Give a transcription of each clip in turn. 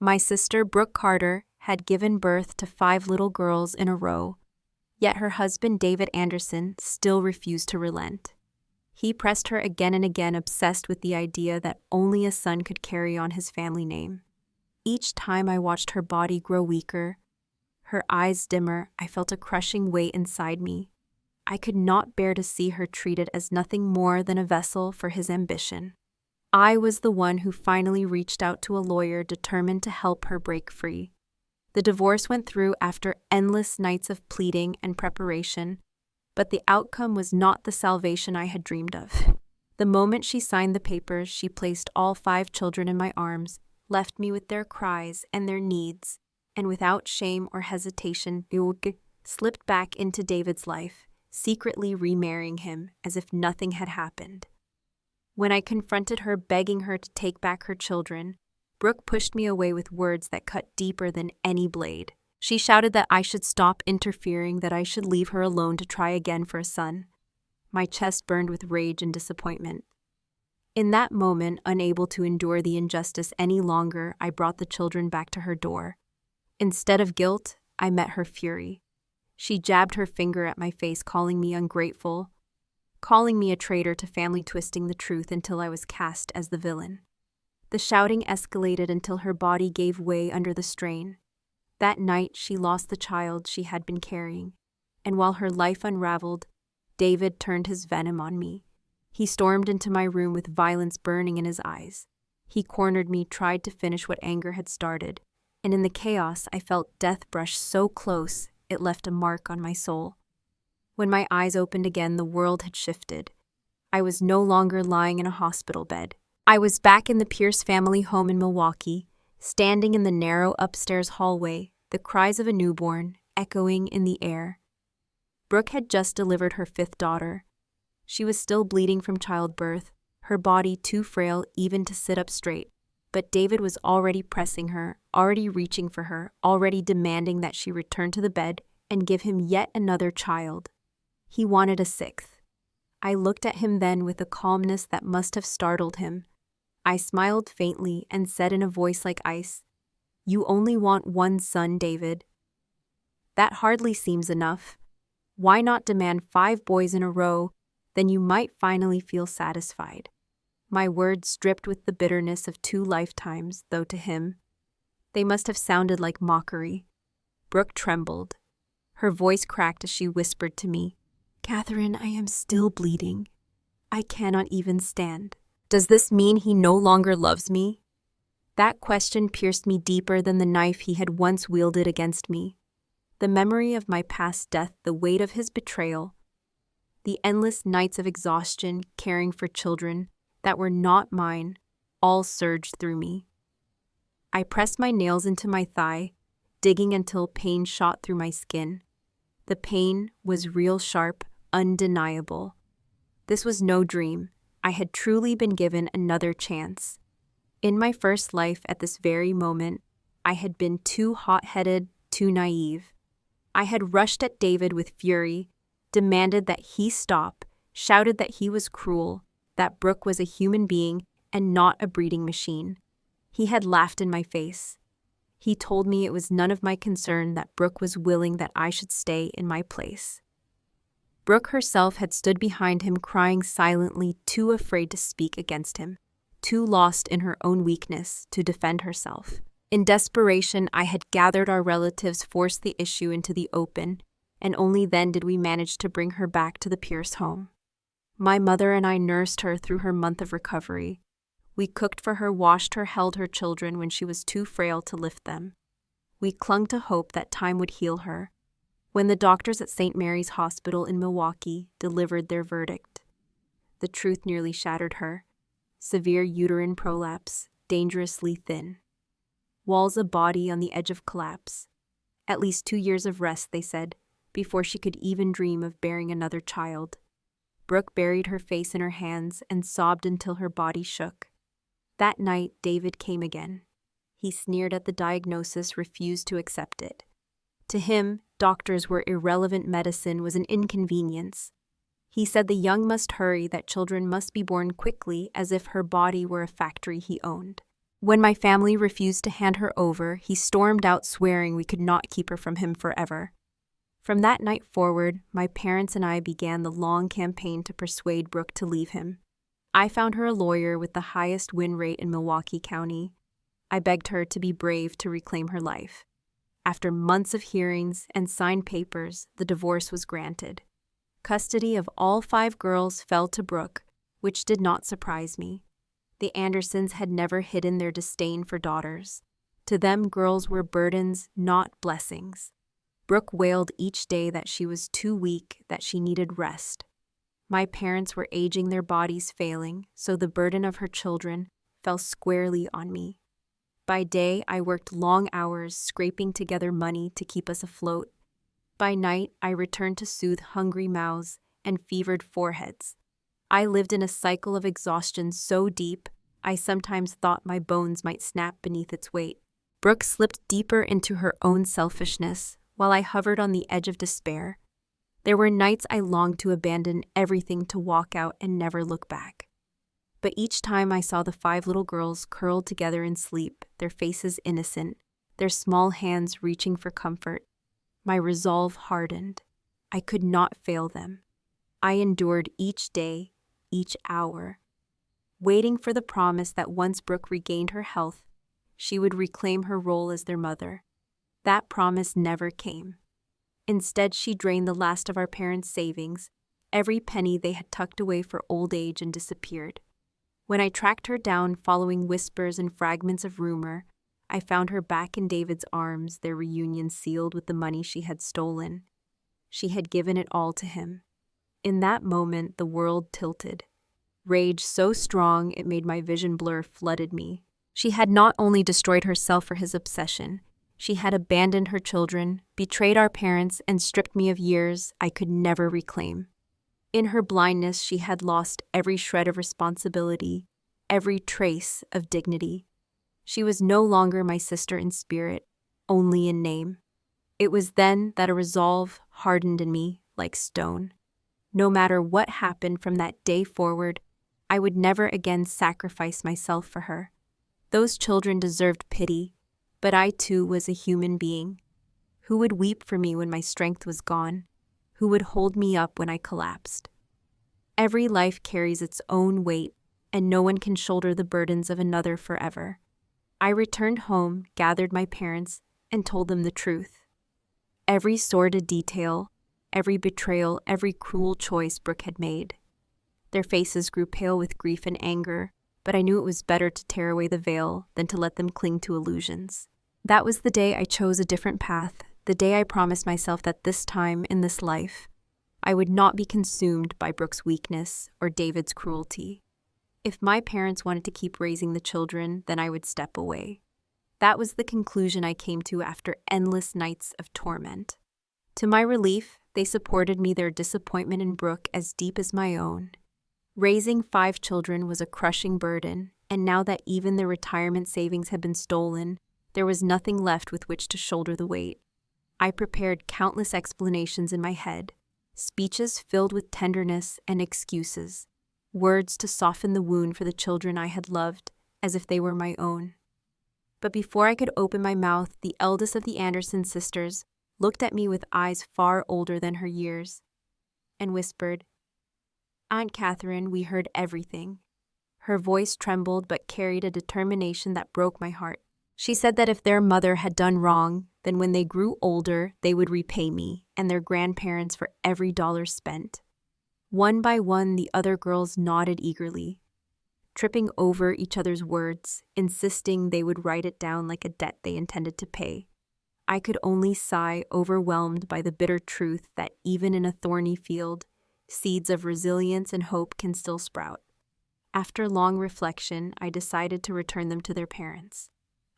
My sister, Brooke Carter, had given birth to 5 little girls in a row, yet her husband, David Anderson, still refused to relent. He pressed her again and again, obsessed with the idea that only a son could carry on his family name. Each time I watched her body grow weaker, her eyes dimmer, I felt a crushing weight inside me. I could not bear to see her treated as nothing more than a vessel for his ambition. I was the one who finally reached out to a lawyer determined to help her break free. The divorce went through after endless nights of pleading and preparation, but the outcome was not the salvation I had dreamed of. The moment she signed the papers, she placed all 5 children in my arms, left me with their cries and their needs, and without shame or hesitation, slipped back into David's life, secretly remarrying him as if nothing had happened. When I confronted her, begging her to take back her children, Brooke pushed me away with words that cut deeper than any blade. She shouted that I should stop interfering, that I should leave her alone to try again for a son. My chest burned with rage and disappointment. In that moment, unable to endure the injustice any longer, I brought the children back to her door. Instead of guilt, I met her fury. She jabbed her finger at my face, calling me ungrateful, calling me a traitor to family, twisting the truth until I was cast as the villain. The shouting escalated until her body gave way under the strain. That night, she lost the child she had been carrying, and while her life unraveled, David turned his venom on me. He stormed into my room with violence burning in his eyes. He cornered me, tried to finish what anger had started, and in the chaos, I felt death brush so close it left a mark on my soul. When my eyes opened again, the world had shifted. I was no longer lying in a hospital bed. I was back in the Pierce family home in Milwaukee, standing in the narrow upstairs hallway, the cries of a newborn echoing in the air. Brooke had just delivered her 5th daughter. She was still bleeding from childbirth, her body too frail even to sit up straight. But David was already pressing her, already reaching for her, already demanding that she return to the bed and give him yet another child. He wanted a 6th. I looked at him then with a calmness that must have startled him. I smiled faintly and said in a voice like ice, "You only want 1 son, David. That hardly seems enough. Why not demand 5 boys in a row? Then you might finally feel satisfied." My words dripped with the bitterness of 2 lifetimes, though to him, they must have sounded like mockery. Brooke trembled. Her voice cracked as she whispered to me, "Katherine, I am still bleeding. I cannot even stand. Does this mean he no longer loves me?" That question pierced me deeper than the knife he had once wielded against me. The memory of my past death, the weight of his betrayal, the endless nights of exhaustion caring for children that were not mine, all surged through me. I pressed my nails into my thigh, digging until pain shot through my skin. The pain was real, sharp, undeniable. This was no dream. I had truly been given another chance. In my first life, at this very moment, I had been too hot-headed, too naive. I had rushed at David with fury, demanded that he stop, shouted that he was cruel, that Brooke was a human being and not a breeding machine. He had laughed in my face. He told me it was none of my concern that Brooke was willing that I should stay in my place. Brooke herself had stood behind him, crying silently, too afraid to speak against him, too lost in her own weakness to defend herself. In desperation, I had gathered our relatives, forced the issue into the open, and only then did we manage to bring her back to the Pierce home. My mother and I nursed her through her month of recovery. We cooked for her, washed her, held her children when she was too frail to lift them. We clung to hope that time would heal her. When the doctors at St. Mary's Hospital in Milwaukee delivered their verdict, the truth nearly shattered her. Severe uterine prolapse, dangerously thin. Walls of body on the edge of collapse. At least 2 years of rest, they said, before she could even dream of bearing another child. Brooke buried her face in her hands and sobbed until her body shook. That night, David came again. He sneered at the diagnosis, refused to accept it. To him, doctors were irrelevant, medicine was an inconvenience. He said the young must hurry, that children must be born quickly, as if her body were a factory he owned. When my family refused to hand her over, he stormed out swearing we could not keep her from him forever. From that night forward, my parents and I began the long campaign to persuade Brooke to leave him. I found her a lawyer with the highest win rate in Milwaukee County. I begged her to be brave to reclaim her life. After months of hearings and signed papers, the divorce was granted. Custody of all 5 girls fell to Brooke, which did not surprise me. The Andersons had never hidden their disdain for daughters. To them, girls were burdens, not blessings. Brooke wailed each day that she was too weak, that she needed rest. My parents were aging, their bodies failing, so the burden of her children fell squarely on me. By day, I worked long hours scraping together money to keep us afloat. By night, I returned to soothe hungry mouths and fevered foreheads. I lived in a cycle of exhaustion so deep, I sometimes thought my bones might snap beneath its weight. Brooke slipped deeper into her own selfishness, while I hovered on the edge of despair. There were nights I longed to abandon everything to walk out and never look back. But each time I saw the 5 little girls curled together in sleep, their faces innocent, their small hands reaching for comfort, my resolve hardened. I could not fail them. I endured each day, each hour, waiting for the promise that once Brooke regained her health, she would reclaim her role as their mother. That promise never came. Instead, she drained the last of our parents' savings, every penny they had tucked away for old age, and disappeared. When I tracked her down following whispers and fragments of rumor, I found her back in David's arms, their reunion sealed with the money she had stolen. She had given it all to him. In that moment, the world tilted. Rage so strong it made my vision blur flooded me. She had not only destroyed herself for his obsession, she had abandoned her children, betrayed our parents, and stripped me of years I could never reclaim. In her blindness, she had lost every shred of responsibility, every trace of dignity. She was no longer my sister in spirit, only in name. It was then that a resolve hardened in me like stone. No matter what happened from that day forward, I would never again sacrifice myself for her. Those children deserved pity, but I too was a human being. Who would weep for me when my strength was gone? Who would hold me up when I collapsed? Every life carries its own weight, and no one can shoulder the burdens of another forever. I returned home, gathered my parents, and told them the truth. Every sordid detail, every betrayal, every cruel choice Brooke had made. Their faces grew pale with grief and anger, but I knew it was better to tear away the veil than to let them cling to illusions. That was the day I chose a different path, the day I promised myself that this time in this life, I would not be consumed by Brooke's weakness or David's cruelty. If my parents wanted to keep raising the children, then I would step away. That was the conclusion I came to after endless nights of torment. To my relief, they supported me, their disappointment in Brooke as deep as my own. Raising 5 children was a crushing burden, and now that even their retirement savings had been stolen, there was nothing left with which to shoulder the weight. I prepared countless explanations in my head, speeches filled with tenderness and excuses, words to soften the wound for the children I had loved as if they were my own. But before I could open my mouth, the eldest of the Anderson sisters looked at me with eyes far older than her years and whispered, "Aunt Katherine, we heard everything." Her voice trembled but carried a determination that broke my heart. She said that if their mother had done wrong, then when they grew older, they would repay me and their grandparents for every dollar spent. One by one, the other girls nodded eagerly, tripping over each other's words, insisting they would write it down like a debt they intended to pay. I could only sigh, overwhelmed by the bitter truth that even in a thorny field, seeds of resilience and hope can still sprout. After long reflection, I decided to return them to their parents.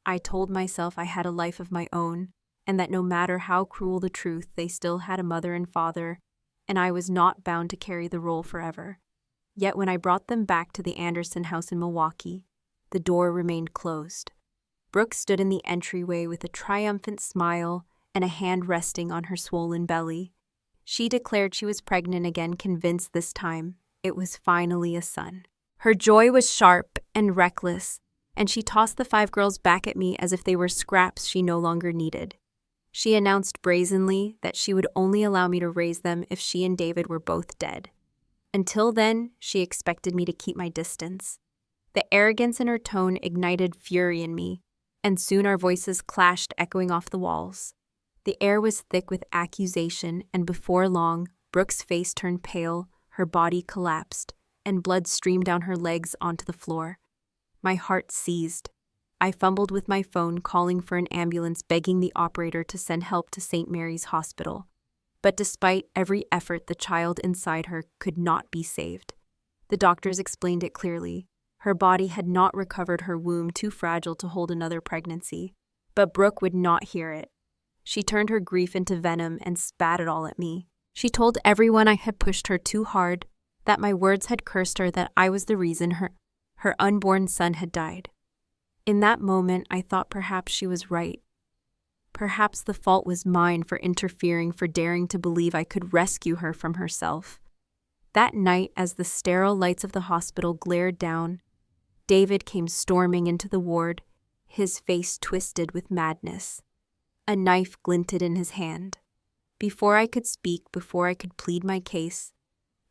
I told myself I had a life of my own, and that no matter how cruel the truth, they still had a mother and father, and I was not bound to carry the role forever. Yet when I brought them back to the Anderson house in Milwaukee, the door remained closed. Brooke stood in the entryway with a triumphant smile and a hand resting on her swollen belly. She declared she was pregnant again, convinced this time it was finally a son. Her joy was sharp and reckless, and she tossed the 5 girls back at me as if they were scraps she no longer needed. She announced brazenly that she would only allow me to raise them if she and David were both dead. Until then, she expected me to keep my distance. The arrogance in her tone ignited fury in me, and soon our voices clashed, echoing off the walls. The air was thick with accusation, and before long, Brooke's face turned pale, her body collapsed, and blood streamed down her legs onto the floor. My heart seized. I fumbled with my phone, calling for an ambulance, begging the operator to send help to St. Mary's Hospital. But despite every effort, the child inside her could not be saved. The doctors explained it clearly. Her body had not recovered, her womb too fragile to hold another pregnancy. But Brooke would not hear it. She turned her grief into venom and spat it all at me. She told everyone I had pushed her too hard, that my words had cursed her, that I was the reason her unborn son had died. In that moment, I thought perhaps she was right. Perhaps the fault was mine for interfering, for daring to believe I could rescue her from herself. That night, as the sterile lights of the hospital glared down, David came storming into the ward, his face twisted with madness. A knife glinted in his hand. Before I could speak, before I could plead my case,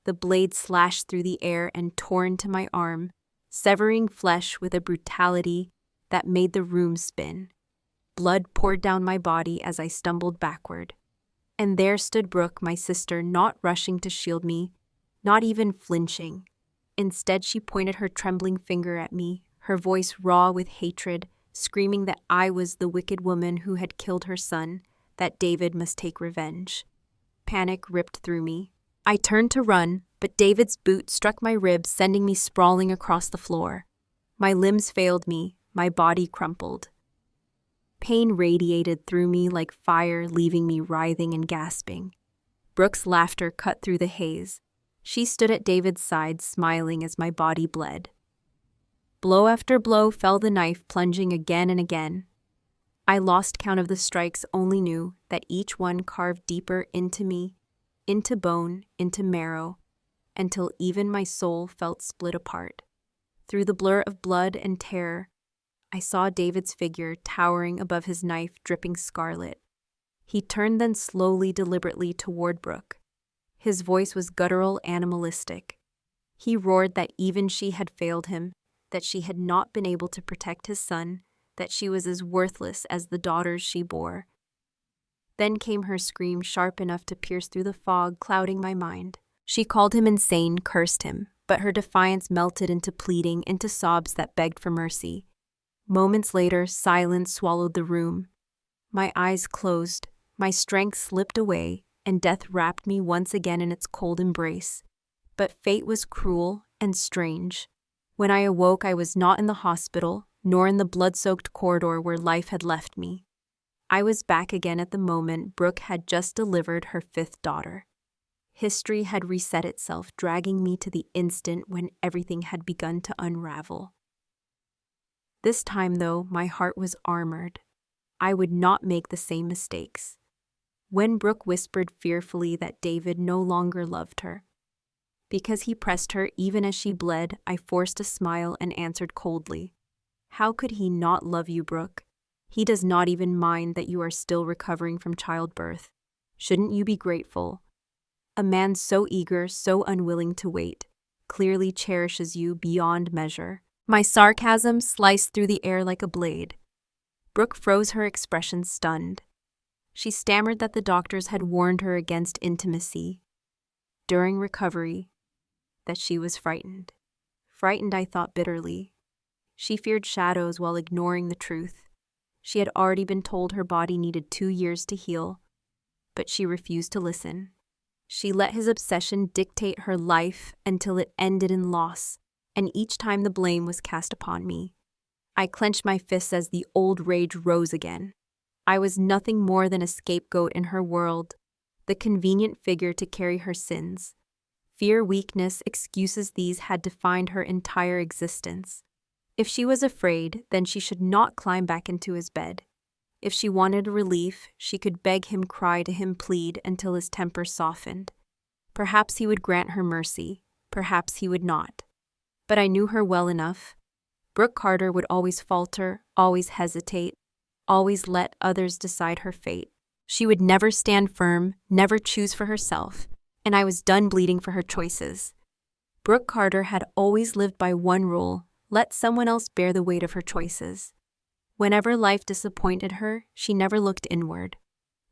the blade slashed through the air and tore into my arm, severing flesh with a brutality that made the room spin. Blood poured down my body as I stumbled backward. And there stood Brooke, my sister, not rushing to shield me, not even flinching. Instead, she pointed her trembling finger at me, her voice raw with hatred, screaming that I was the wicked woman who had killed her son, that David must take revenge. Panic ripped through me. I turned to run, but David's boot struck my ribs, sending me sprawling across the floor. My limbs failed me, my body crumpled. Pain radiated through me like fire, leaving me writhing and gasping. Brooke's laughter cut through the haze. She stood at David's side, smiling as my body bled. Blow after blow fell the knife, plunging again and again. I lost count of the strikes, only knew that each one carved deeper into me, into bone, into marrow, until even my soul felt split apart. Through the blur of blood and terror, I saw David's figure towering above his knife, dripping scarlet. He turned then slowly, deliberately toward Brooke. His voice was guttural, animalistic. He roared that even she had failed him, that she had not been able to protect his son, that she was as worthless as the daughters she bore. Then came her scream, sharp enough to pierce through the fog clouding my mind. She called him insane, cursed him, but her defiance melted into pleading, into sobs that begged for mercy. Moments later, silence swallowed the room. My eyes closed, my strength slipped away, and death wrapped me once again in its cold embrace. But fate was cruel and strange. When I awoke, I was not in the hospital, nor in the blood-soaked corridor where life had left me. I was back again at the moment Brooke had just delivered her 5th daughter. History had reset itself, dragging me to the instant when everything had begun to unravel. This time, though, my heart was armored. I would not make the same mistakes. When Brooke whispered fearfully that David no longer loved her, because he pressed her even as she bled, I forced a smile and answered coldly, "How could he not love you, Brooke? He does not even mind that you are still recovering from childbirth. Shouldn't you be grateful? A man so eager, so unwilling to wait, clearly cherishes you beyond measure." My sarcasm sliced through the air like a blade. Brooke froze, her expression stunned. She stammered that the doctors had warned her against intimacy during recovery, that she was frightened. Frightened, I thought bitterly. She feared shadows while ignoring the truth. She had already been told her body needed 2 years to heal, but she refused to listen. She let his obsession dictate her life until it ended in loss, and each time the blame was cast upon me. I clenched my fists as the old rage rose again. I was nothing more than a scapegoat in her world, the convenient figure to carry her sins. Fear, weakness, excuses, these had defined her entire existence. If she was afraid, then she should not climb back into his bed. If she wanted relief, she could beg him, cry to him, plead until his temper softened. Perhaps he would grant her mercy, perhaps he would not. But I knew her well enough. Brooke Carter would always falter, always hesitate, always let others decide her fate. She would never stand firm, never choose for herself, and I was done bleeding for her choices. Brooke Carter had always lived by one rule: let someone else bear the weight of her choices. Whenever life disappointed her, she never looked inward.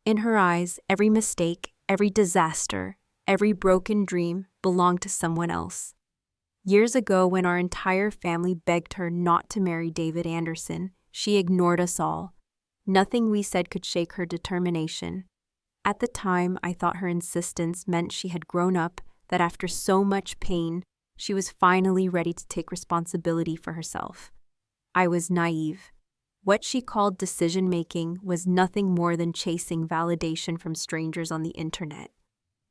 In her eyes, every mistake, every disaster, every broken dream belonged to someone else. Years ago, when our entire family begged her not to marry David Anderson, she ignored us all. Nothing we said could shake her determination. At the time, I thought her insistence meant she had grown up, that after so much pain, she was finally ready to take responsibility for herself. I was naive. What she called decision-making was nothing more than chasing validation from strangers on the internet.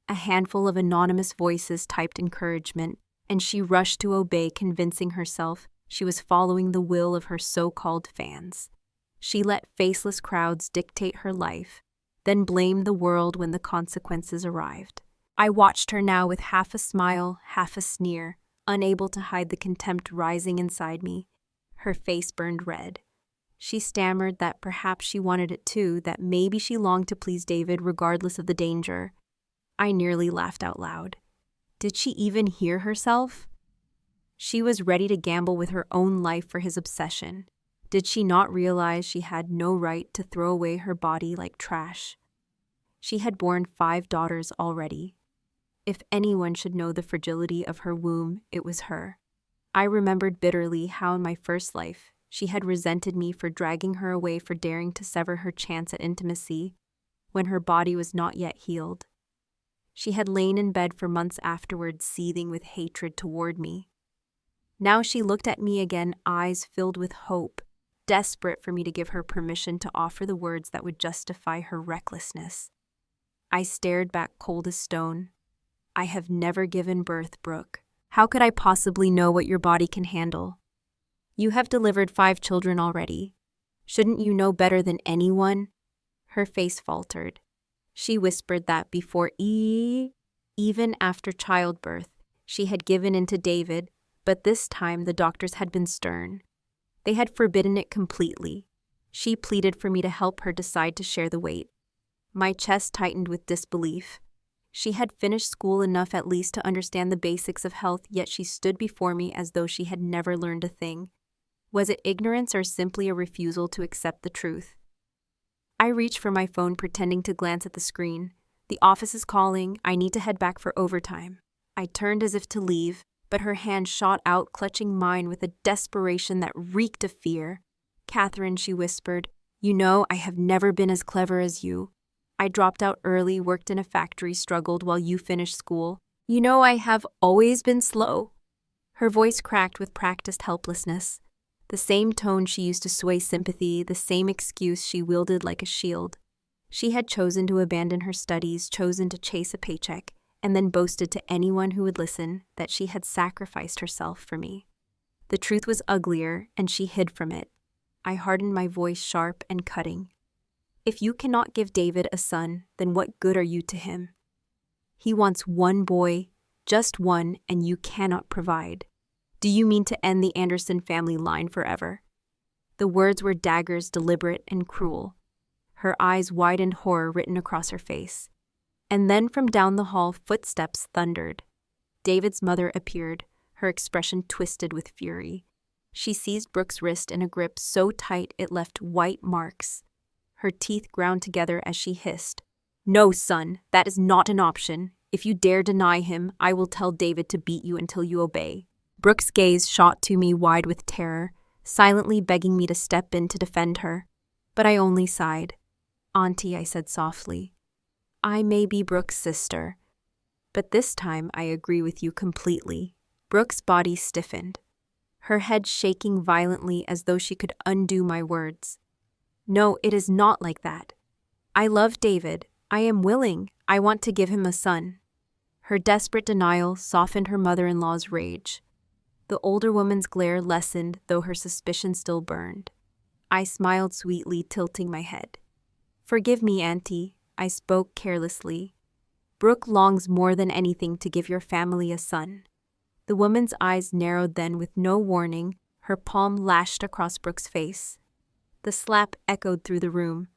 A handful of anonymous voices typed encouragement, and she rushed to obey, convincing herself she was following the will of her so-called fans. She let faceless crowds dictate her life, then blamed the world when the consequences arrived. I watched her now with half a smile, half a sneer, unable to hide the contempt rising inside me. Her face burned red. She stammered that perhaps she wanted it too, that maybe she longed to please David regardless of the danger. I nearly laughed out loud. Did she even hear herself? She was ready to gamble with her own life for his obsession. Did she not realize she had no right to throw away her body like trash? She had borne 5 daughters already. If anyone should know the fragility of her womb, it was her. I remembered bitterly how in my first life she had resented me for dragging her away, for daring to sever her chance at intimacy when her body was not yet healed. She had lain in bed for months afterwards, seething with hatred toward me. Now she looked at me again, eyes filled with hope, desperate for me to give her permission to offer the words that would justify her recklessness. I stared back cold as stone. I have never given birth, Brooke. How could I possibly know what your body can handle? You have delivered 5 children already. Shouldn't you know better than anyone? Her face faltered. She whispered that even after childbirth, she had given in to David, but this time the doctors had been stern. They had forbidden it completely. She pleaded for me to help her decide to share the weight. My chest tightened with disbelief. She had finished school enough at least to understand the basics of health, yet she stood before me as though she had never learned a thing. Was it ignorance or simply a refusal to accept the truth? I reached for my phone, pretending to glance at the screen. The office is calling. I need to head back for overtime. I turned as if to leave, but her hand shot out, clutching mine with a desperation that reeked of fear. "Katherine," she whispered, "you know I have never been as clever as you. I dropped out early, worked in a factory, struggled while you finished school. You know I have always been slow." Her voice cracked with practiced helplessness. The same tone she used to sway sympathy, the same excuse she wielded like a shield. She had chosen to abandon her studies, chosen to chase a paycheck, and then boasted to anyone who would listen that she had sacrificed herself for me. The truth was uglier, and she hid from it. I hardened my voice, sharp and cutting. "If you cannot give David a son, then what good are you to him? He wants one boy, just one, and you cannot provide. Do you mean to end the Anderson family line forever?" The words were daggers, deliberate and cruel. Her eyes widened, horror written across her face. And then from down the hall, footsteps thundered. David's mother appeared, her expression twisted with fury. She seized Brooke's wrist in a grip so tight it left white marks. Her teeth ground together as she hissed, "No, son, that is not an option. If you dare deny him, I will tell David to beat you until you obey." Brooke's gaze shot to me, wide with terror, silently begging me to step in to defend her. But I only sighed. "Auntie," I said softly, "I may be Brooke's sister, but this time I agree with you completely." Brooke's body stiffened, her head shaking violently as though she could undo my words. "No, it is not like that. I love David. I am willing. I want to give him a son." Her desperate denial softened her mother-in-law's rage. The older woman's glare lessened, though her suspicion still burned. I smiled sweetly, tilting my head. "Forgive me, Auntie," I spoke carelessly. "Brooke longs more than anything to give your family a son." The woman's eyes narrowed then with no warning, Her palm lashed across Brooke's face. The slap echoed through the room.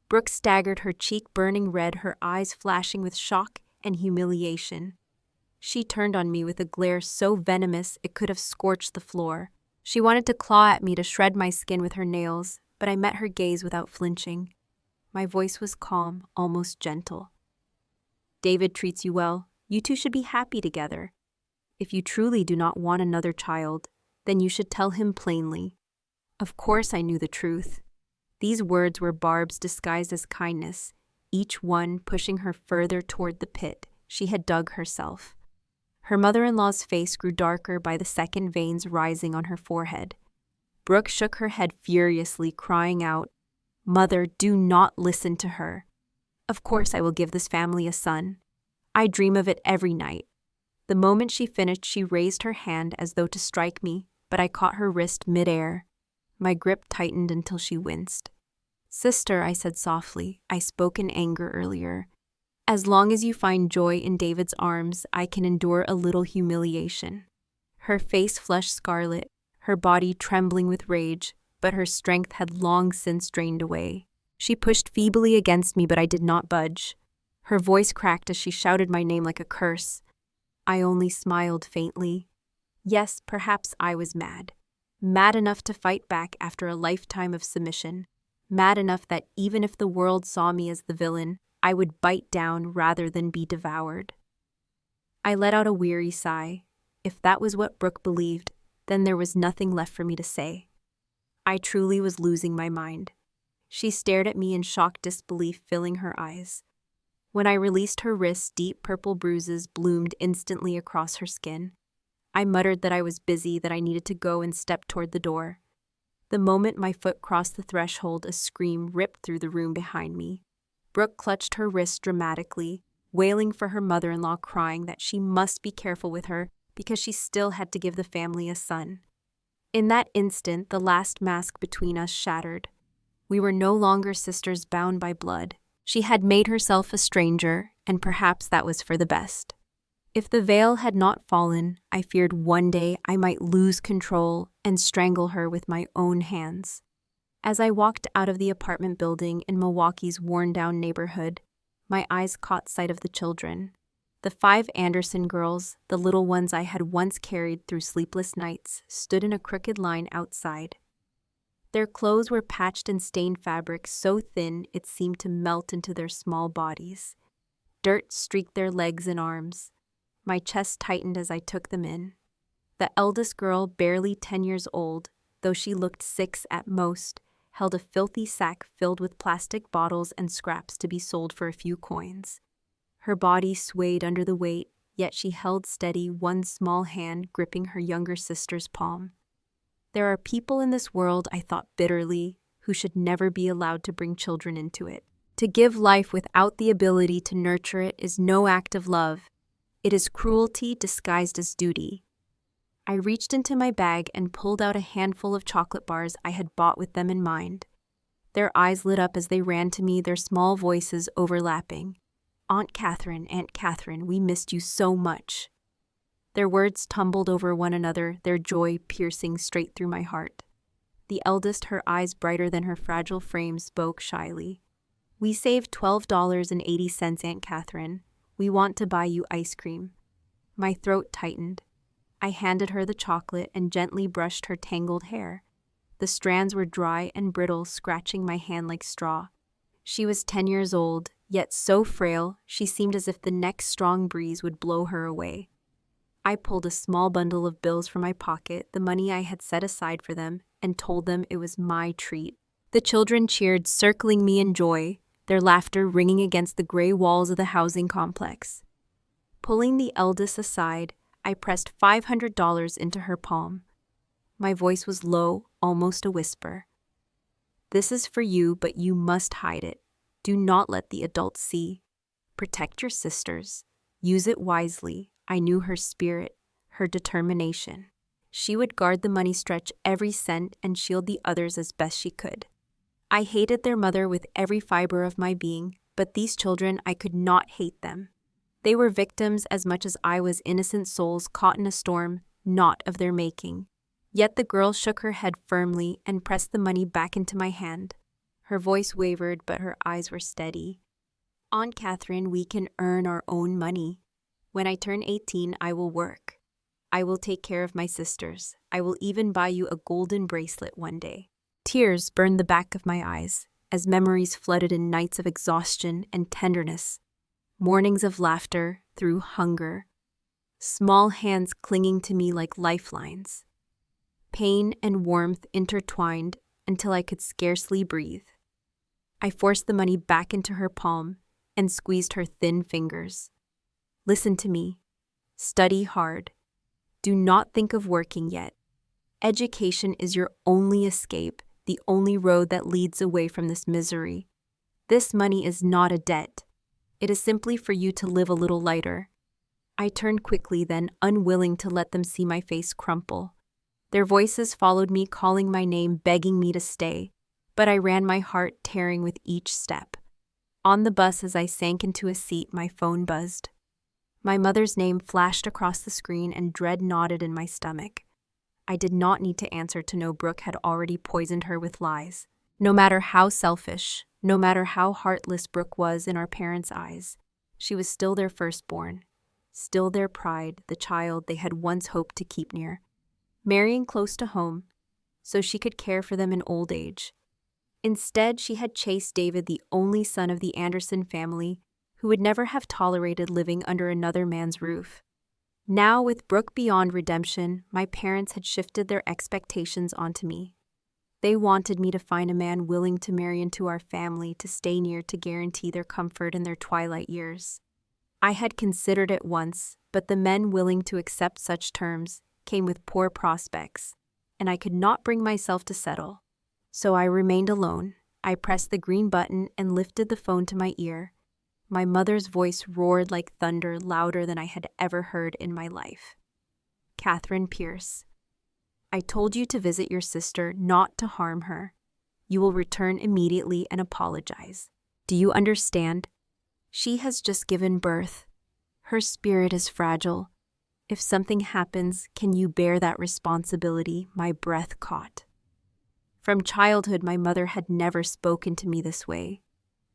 Brooke staggered, her cheek burning red, her eyes flashing with shock and humiliation. She turned on me with a glare so venomous it could have scorched the floor. She wanted to claw at me, to shred my skin with her nails, but I met her gaze without flinching. My voice was calm, almost gentle. David treats you well. You two should be happy together. If you truly do not want another child, then you should tell him plainly. Of course I knew the truth. These words were barbs disguised as kindness, each one pushing her further toward the pit she had dug herself. Her mother-in-law's face grew darker by the second, veins rising on her forehead. Brooke shook her head furiously, crying out, "Mother, do not listen to her. Of course I will give this family a son. I dream of it every night." The moment she finished, she raised her hand as though to strike me, but I caught her wrist mid-air. My grip tightened until she winced. "Sister," I said softly, I spoke in anger earlier. "As long as you find joy in David's arms, I can endure a little humiliation." Her face flushed scarlet, her body trembling with rage, but her strength had long since drained away. She pushed feebly against me, but I did not budge. Her voice cracked as she shouted my name like a curse. I only smiled faintly. Yes, perhaps I was mad. Mad enough to fight back after a lifetime of submission. Mad enough that even if the world saw me as the villain, I would bite down rather than be devoured. I let out a weary sigh. If that was what Brooke believed, then there was nothing left for me to say. I truly was losing my mind. She stared at me in shocked disbelief, filling her eyes. When I released her wrist, deep purple bruises bloomed instantly across her skin. I muttered that I was busy, that I needed to go, and stepped toward the door. The moment my foot crossed the threshold, a scream ripped through the room behind me. Brooke clutched her wrist dramatically, wailing for her mother-in-law, crying that she must be careful with her because she still had to give the family a son. In that instant, the last mask between us shattered. We were no longer sisters bound by blood. She had made herself a stranger, and perhaps that was for the best. If the veil had not fallen, I feared one day I might lose control and strangle her with my own hands. As I walked out of the apartment building in Milwaukee's worn-down neighborhood, my eyes caught sight of the children. The 5 Anderson girls, the little ones I had once carried through sleepless nights, stood in a crooked line outside. Their clothes were patched in stained fabric so thin it seemed to melt into their small bodies. Dirt streaked their legs and arms. My chest tightened as I took them in. The eldest girl, barely 10 years old, though she looked 6 at most, held a filthy sack filled with plastic bottles and scraps to be sold for a few coins. Her body swayed under the weight, yet she held steady, one small hand gripping her younger sister's palm. There are people in this world, I thought bitterly, who should never be allowed to bring children into it. To give life without the ability to nurture it is no act of love. It is cruelty disguised as duty. I reached into my bag and pulled out a handful of chocolate bars I had bought with them in mind. Their eyes lit up as they ran to me, their small voices overlapping. "Aunt Katherine, we missed you so much." Their words tumbled over one another, their joy piercing straight through my heart. The eldest, her eyes brighter than her fragile frame, spoke shyly. "We saved $12.80, Aunt Katherine. We want to buy you ice cream." My throat tightened. I handed her the chocolate and gently brushed her tangled hair. The strands were dry and brittle, scratching my hand like straw. She was 10 years old, yet so frail she seemed as if the next strong breeze would blow her away. I pulled a small bundle of bills from my pocket, the money I had set aside for them, and told them it was my treat. The children cheered, circling me in joy, their laughter ringing against the gray walls of the housing complex. Pulling the eldest aside, I pressed $500 into her palm. My voice was low, almost a whisper. "This is for you, but you must hide it. Do not let the adults see. Protect your sisters. Use it wisely." I knew her spirit, her determination. She would guard the money, stretch every cent, and shield the others as best she could. I hated their mother with every fiber of my being, but these children, I could not hate them. They were victims as much as I was innocent souls caught in a storm not of their making. Yet the girl shook her head firmly and pressed the money back into my hand. Her voice wavered, but her eyes were steady. Aunt Katherine, we can earn our own money. When I turn 18, I will work. I will take care of my sisters. I will even buy you a golden bracelet one day. Tears burned the back of my eyes as memories flooded in nights of exhaustion and tenderness, mornings of laughter through hunger, small hands clinging to me like lifelines. Pain and warmth intertwined until I could scarcely breathe. I forced the money back into her palm and squeezed her thin fingers. Listen to me. Study hard. Do not think of working yet. Education is your only escape, the only road that leads away from this misery. This money is not a debt. It is simply for you to live a little lighter. I turned quickly then, unwilling to let them see my face crumple. Their voices followed me, calling my name, begging me to stay, but I ran, my heart tearing with each step. On the bus, as I sank into a seat, my phone buzzed. My mother's name flashed across the screen and dread knotted in my stomach. I did not need to answer to know Brooke had already poisoned her with lies. No matter how selfish, no matter how heartless Brooke was in our parents' eyes, she was still their firstborn, still their pride, the child they had once hoped to keep near, marrying close to home so she could care for them in old age. Instead, she had chased David, the only son of the Anderson family, who would never have tolerated living under another man's roof. Now, with Brooke beyond redemption, my parents had shifted their expectations onto me. They wanted me to find a man willing to marry into our family, to stay near, to guarantee their comfort in their twilight years. I had considered it once, but the men willing to accept such terms came with poor prospects, and I could not bring myself to settle. So I remained alone. I pressed the green button and lifted the phone to my ear. My mother's voice roared like thunder, louder than I had ever heard in my life. Katherine Pierce, I told you to visit your sister, not to harm her. You will return immediately and apologize. Do you understand? She has just given birth. Her spirit is fragile. If something happens, can you bear that responsibility? My breath caught. From childhood, my mother had never spoken to me this way.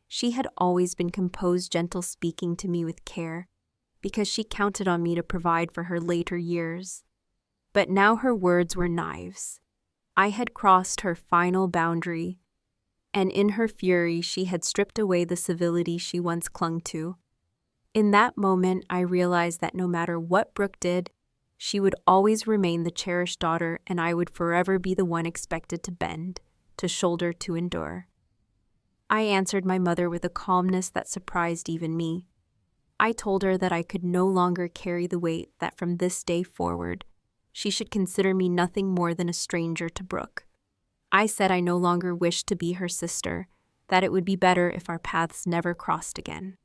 She had always been composed, gentle, speaking to me with care, because she counted on me to provide for her later years. But now her words were knives. I had crossed her final boundary, and in her fury she had stripped away the civility she once clung to. In that moment, I realized that no matter what Brooke did, she would always remain the cherished daughter, and I would forever be the one expected to bend, to shoulder, to endure. I answered my mother with a calmness that surprised even me. I told her that I could no longer carry the weight, that from this day forward, she should consider me nothing more than a stranger to Brooke. I said I no longer wished to be her sister, that it would be better if our paths never crossed again.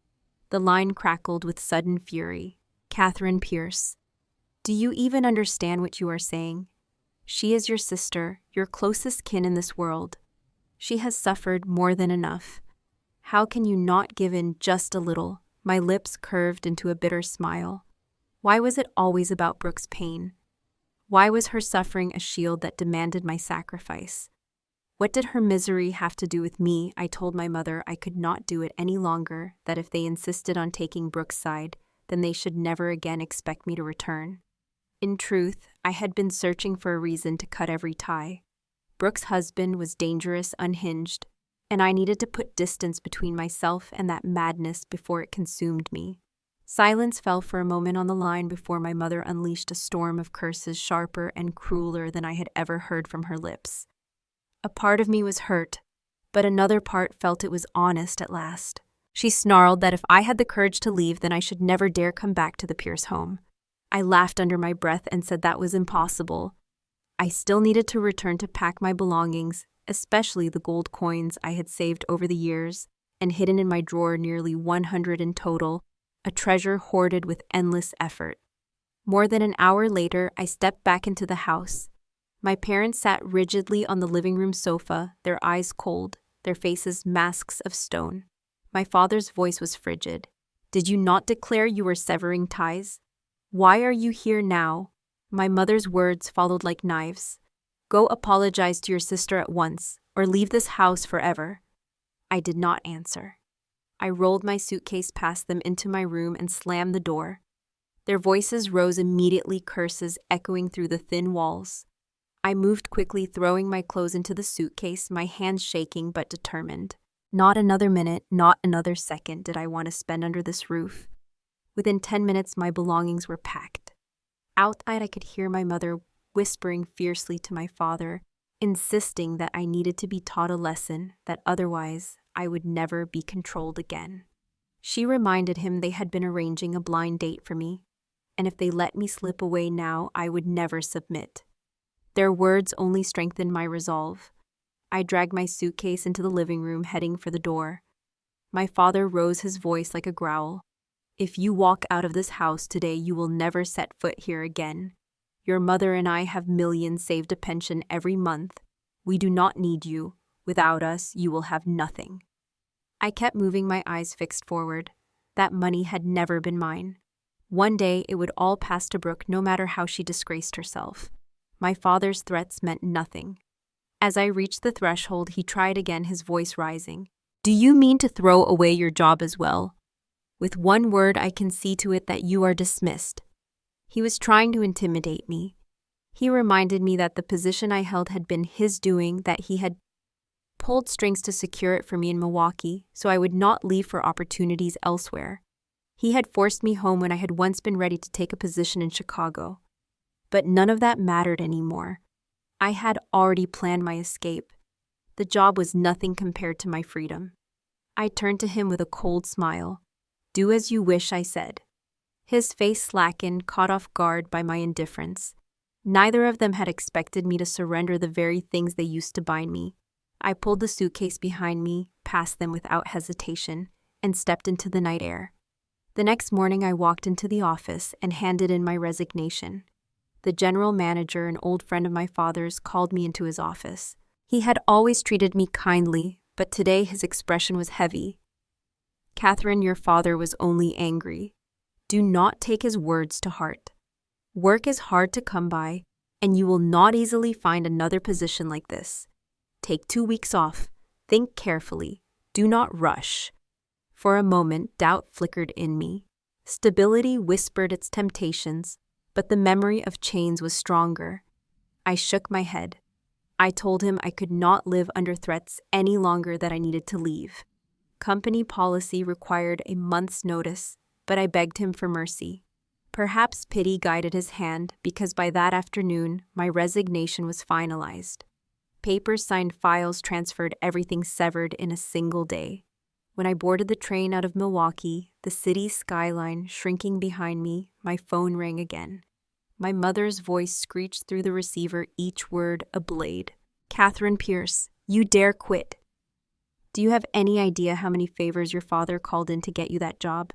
The line crackled with sudden fury. Katherine Pierce, do you even understand what you are saying? She is your sister, your closest kin in this world. She has suffered more than enough. How can you not give in just a little? My lips curved into a bitter smile. Why was it always about Brooke's pain? Why was her suffering a shield that demanded my sacrifice? What did her misery have to do with me? I told my mother I could not do it any longer, that if they insisted on taking Brooke's side, then they should never again expect me to return. In truth, I had been searching for a reason to cut every tie. Brooke's husband was dangerous, unhinged, and I needed to put distance between myself and that madness before it consumed me. Silence fell for a moment on the line before my mother unleashed a storm of curses sharper and crueler than I had ever heard from her lips. A part of me was hurt, but another part felt it was honest at last. She snarled that if I had the courage to leave, then I should never dare come back to the Pierce home. I laughed under my breath and said that was impossible. I still needed to return to pack my belongings, especially the gold coins I had saved over the years and hidden in my drawer, nearly 100 in total, a treasure hoarded with endless effort. More than an hour later, I stepped back into the house. My parents sat rigidly on the living room sofa, their eyes cold, their faces masks of stone. My father's voice was frigid. Did you not declare you were severing ties? Why are you here now? My mother's words followed like knives. Go apologize to your sister at once, or leave this house forever. I did not answer. I rolled my suitcase past them into my room and slammed the door. Their voices rose immediately, curses echoing through the thin walls. I moved quickly, throwing my clothes into the suitcase, my hands shaking but determined. Not another minute, not another second did I want to spend under this roof. Within 10 minutes, my belongings were packed. Outside, I could hear my mother whispering fiercely to my father, insisting that I needed to be taught a lesson, that otherwise I would never be controlled again. She reminded him they had been arranging a blind date for me, and if they let me slip away now, I would never submit. Their words only strengthened my resolve. I dragged my suitcase into the living room, heading for the door. My father rose his voice like a growl. If you walk out of this house today, you will never set foot here again. Your mother and I have millions saved a pension every month. We do not need you. Without us, you will have nothing. I kept moving, my eyes fixed forward. That money had never been mine. One day, it would all pass to Brooke, no matter how she disgraced herself. My father's threats meant nothing. As I reached the threshold, he tried again, his voice rising. Do you mean to throw away your job as well? With one word, I can see to it that you are dismissed. He was trying to intimidate me. He reminded me that the position I held had been his doing, that he had pulled strings to secure it for me in Milwaukee, so I would not leave for opportunities elsewhere. He had forced me home when I had once been ready to take a position in Chicago. But none of that mattered anymore. I had already planned my escape. The job was nothing compared to my freedom. I turned to him with a cold smile. Do as you wish, I said. His face slackened, caught off guard by my indifference. Neither of them had expected me to surrender the very things they used to bind me. I pulled the suitcase behind me, past them without hesitation, and stepped into the night air. The next morning, I walked into the office and handed in my resignation. The general manager, an old friend of my father's, called me into his office. He had always treated me kindly, but today his expression was heavy. Katherine, your father was only angry. Do not take his words to heart. Work is hard to come by, and you will not easily find another position like this. Take 2 weeks off. Think carefully. Do not rush. For a moment, doubt flickered in me. Stability whispered its temptations, but the memory of chains was stronger. I shook my head. I told him I could not live under threats any longer, that I needed to leave. Company policy required a month's notice, but I begged him for mercy. Perhaps pity guided his hand, because by that afternoon, my resignation was finalized. Papers signed, files transferred, everything severed in a single day. When I boarded the train out of Milwaukee, the city's skyline shrinking behind me, my phone rang again. My mother's voice screeched through the receiver, each word a blade. Katherine Pierce, you dare quit. Do you have any idea how many favors your father called in to get you that job?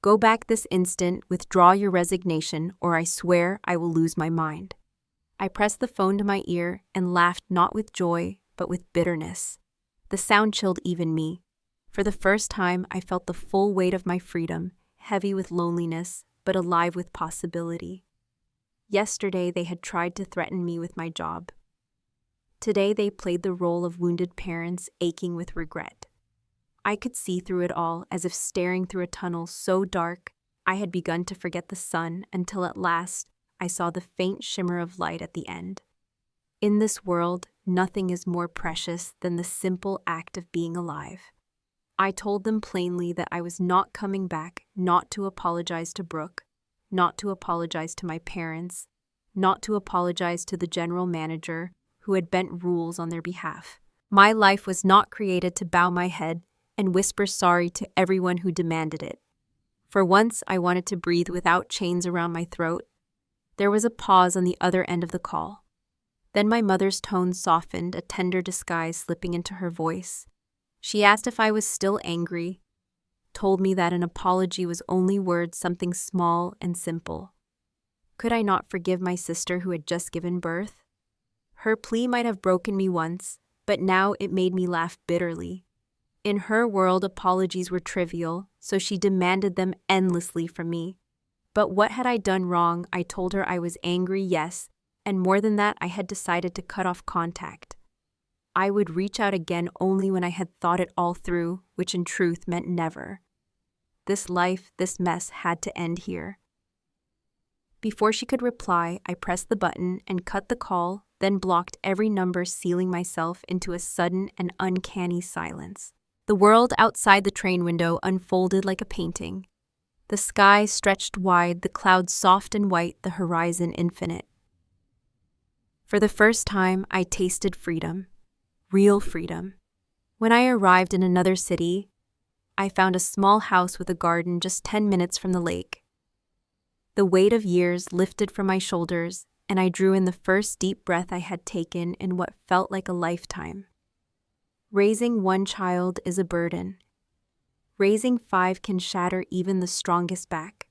Go back this instant, withdraw your resignation, or I swear I will lose my mind. I pressed the phone to my ear and laughed, not with joy, but with bitterness. The sound chilled even me. For the first time, I felt the full weight of my freedom, heavy with loneliness, but alive with possibility. Yesterday, they had tried to threaten me with my job. Today, they played the role of wounded parents aching with regret. I could see through it all, as if staring through a tunnel so dark, I had begun to forget the sun, until at last I saw the faint shimmer of light at the end. In this world, nothing is more precious than the simple act of being alive. I told them plainly that I was not coming back, not to apologize to Brooke, not to apologize to my parents, not to apologize to the general manager who had bent rules on their behalf. My life was not created to bow my head and whisper sorry to everyone who demanded it. For once, I wanted to breathe without chains around my throat. There was a pause on the other end of the call. Then my mother's tone softened, a tender disguise slipping into her voice. She asked if I was still angry, told me that an apology was only words, something small and simple. Could I not forgive my sister who had just given birth? Her plea might have broken me once, but now it made me laugh bitterly. In her world, apologies were trivial, so she demanded them endlessly from me. But what had I done wrong? I told her I was angry, yes, and more than that, I had decided to cut off contact. I would reach out again only when I had thought it all through, which in truth meant never. This life, this mess had to end here. Before she could reply, I pressed the button and cut the call, then blocked every number, sealing myself into a sudden and uncanny silence. The world outside the train window unfolded like a painting. The sky stretched wide, the clouds soft and white, the horizon infinite. For the first time, I tasted freedom. Real freedom. When I arrived in another city, I found a small house with a garden just 10 minutes from the lake. The weight of years lifted from my shoulders, and I drew in the first deep breath I had taken in what felt like a lifetime. Raising one child is a burden. Raising 5 can shatter even the strongest back.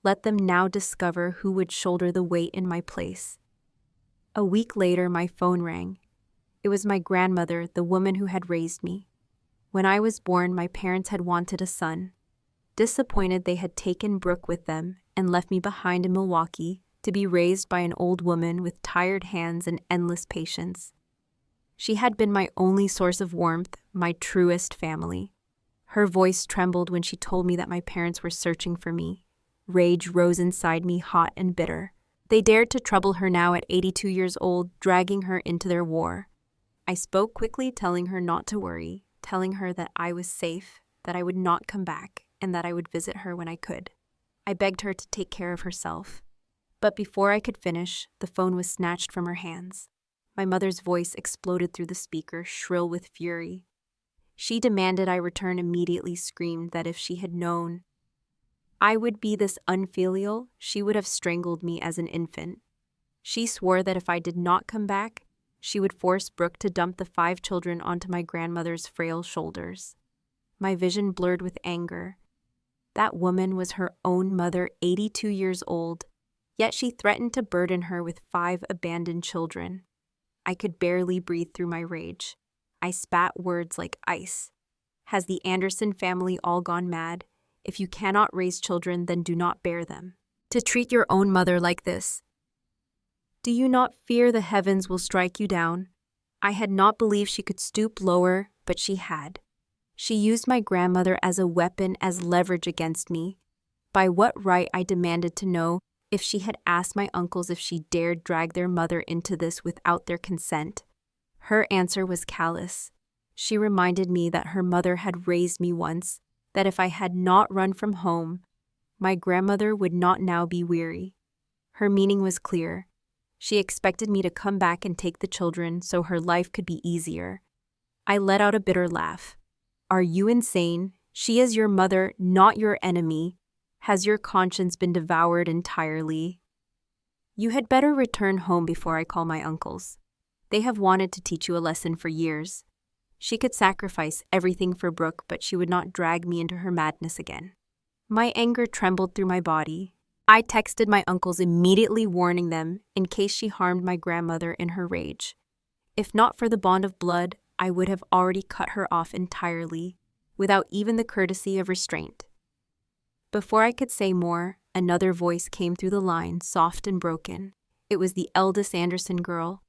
Let them now discover who would shoulder the weight in my place. A week later, my phone rang. It was my grandmother, the woman who had raised me. When I was born, my parents had wanted a son. Disappointed, they had taken Brooke with them and left me behind in Milwaukee to be raised by an old woman with tired hands and endless patience. She had been my only source of warmth, my truest family. Her voice trembled when she told me that my parents were searching for me. Rage rose inside me, hot and bitter. They dared to trouble her now at 82 years old, dragging her into their war. I spoke quickly, telling her not to worry, telling her that I was safe, that I would not come back, and that I would visit her when I could. I begged her to take care of herself. But before I could finish, the phone was snatched from her hands. My mother's voice exploded through the speaker, shrill with fury. She demanded I return immediately, screamed that if she had known I would be this unfilial, she would have strangled me as an infant. She swore that if I did not come back, she would force Brooke to dump the 5 children onto my grandmother's frail shoulders. My vision blurred with anger. That woman was her own mother, 82 years old, yet she threatened to burden her with 5 abandoned children. I could barely breathe through my rage. I spat words like ice. Has the Anderson family all gone mad? If you cannot raise children, then do not bear them. To treat your own mother like this. Do you not fear the heavens will strike you down? I had not believed she could stoop lower, but she had. She used my grandmother as a weapon, as leverage against me. By what right, I demanded to know, if she had asked my uncles if she dared drag their mother into this without their consent. Her answer was callous. She reminded me that her mother had raised me once, that if I had not run from home, my grandmother would not now be weary. Her meaning was clear. She expected me to come back and take the children so her life could be easier. I let out a bitter laugh. Are you insane? She is your mother, not your enemy. Has your conscience been devoured entirely? You had better return home before I call my uncles. They have wanted to teach you a lesson for years. She could sacrifice everything for Brooke, but she would not drag me into her madness again. My anger trembled through my body. I texted my uncles immediately, warning them in case she harmed my grandmother in her rage. If not for the bond of blood, I would have already cut her off entirely, without even the courtesy of restraint. Before I could say more, another voice came through the line, soft and broken. It was the eldest Anderson girl.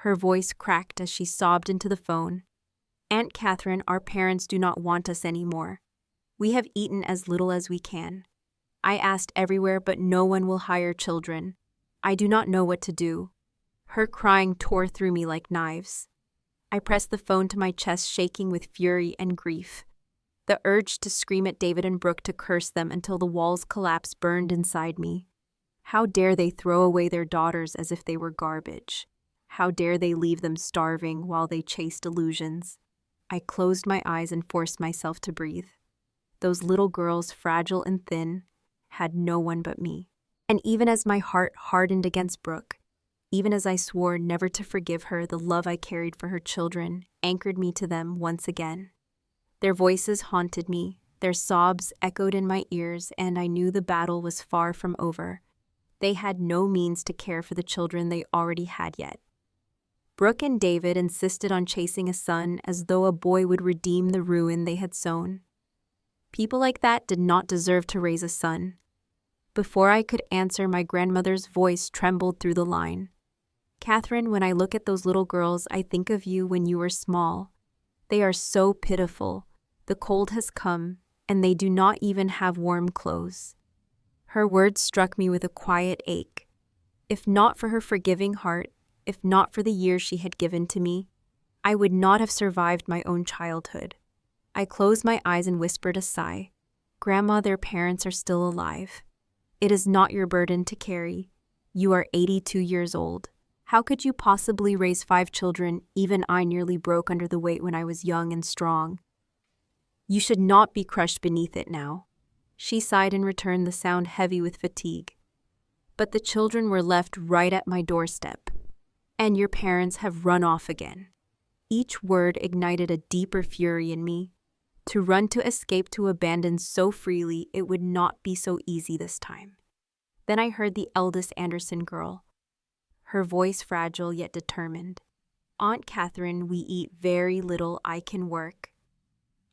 Her voice cracked as she sobbed into the phone. Aunt Katherine, our parents do not want us anymore. We have eaten as little as we can. I asked everywhere, but no one will hire children. I do not know what to do. Her crying tore through me like knives. I pressed the phone to my chest, shaking with fury and grief. The urge to scream at David and Brooke, to curse them until the walls collapsed, burned inside me. How dare they throw away their daughters as if they were garbage? How dare they leave them starving while they chased illusions? I closed my eyes and forced myself to breathe. Those little girls, fragile and thin, had no one but me. And even as my heart hardened against Brooke, even as I swore never to forgive her, the love I carried for her children anchored me to them once again. Their voices haunted me, their sobs echoed in my ears, and I knew the battle was far from over. They had no means to care for the children they already had yet. Brooke and David insisted on chasing a son as though a boy would redeem the ruin they had sown. People like that did not deserve to raise a son. Before I could answer, my grandmother's voice trembled through the line. "Katherine, when I look at those little girls, I think of you when you were small. They are so pitiful. The cold has come, and they do not even have warm clothes." Her words struck me with a quiet ache. If not for her forgiving heart, if not for the years she had given to me, I would not have survived my own childhood. I closed my eyes and whispered a sigh. "Grandma, their parents are still alive. It is not your burden to carry. You are 82 years old. How could you possibly raise 5 children? Even I nearly broke under the weight when I was young and strong. You should not be crushed beneath it now." She sighed and returned, the sound heavy with fatigue. "But the children were left right at my doorstep. And your parents have run off again." Each word ignited a deeper fury in me. To run, to escape, to abandon so freely, it would not be so easy this time. Then I heard the eldest Anderson girl, her voice fragile yet determined. "Aunt Katherine, we eat very little. I can work.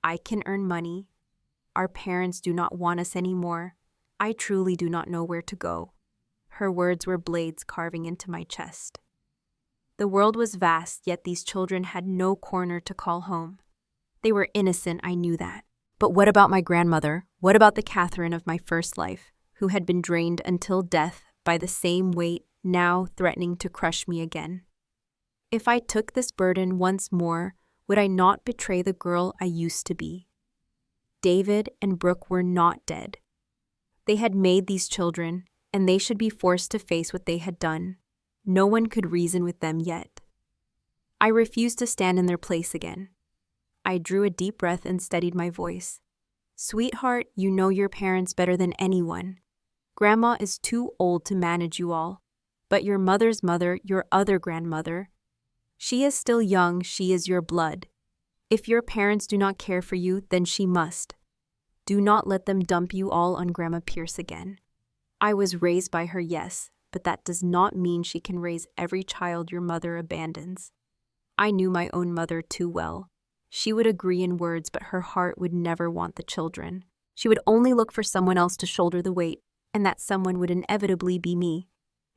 I can earn money. Our parents do not want us anymore. I truly do not know where to go." Her words were blades carving into my chest. The world was vast, yet these children had no corner to call home. They were innocent, I knew that. But what about my grandmother? What about the Katherine of my first life, who had been drained until death by the same weight, now threatening to crush me again? If I took this burden once more, would I not betray the girl I used to be? David and Brooke were not dead. They had made these children, and they should be forced to face what they had done. No one could reason with them yet. I refused to stand in their place again. I drew a deep breath and steadied my voice. "Sweetheart, you know your parents better than anyone. Grandma is too old to manage you all. But your mother's mother, your other grandmother, she is still young, she is your blood. If your parents do not care for you, then she must. Do not let them dump you all on Grandma Pierce again. I was raised by her, yes, but that does not mean she can raise every child your mother abandons. I knew my own mother too well. She would agree in words, but her heart would never want the children. She would only look for someone else to shoulder the weight, and that someone would inevitably be me."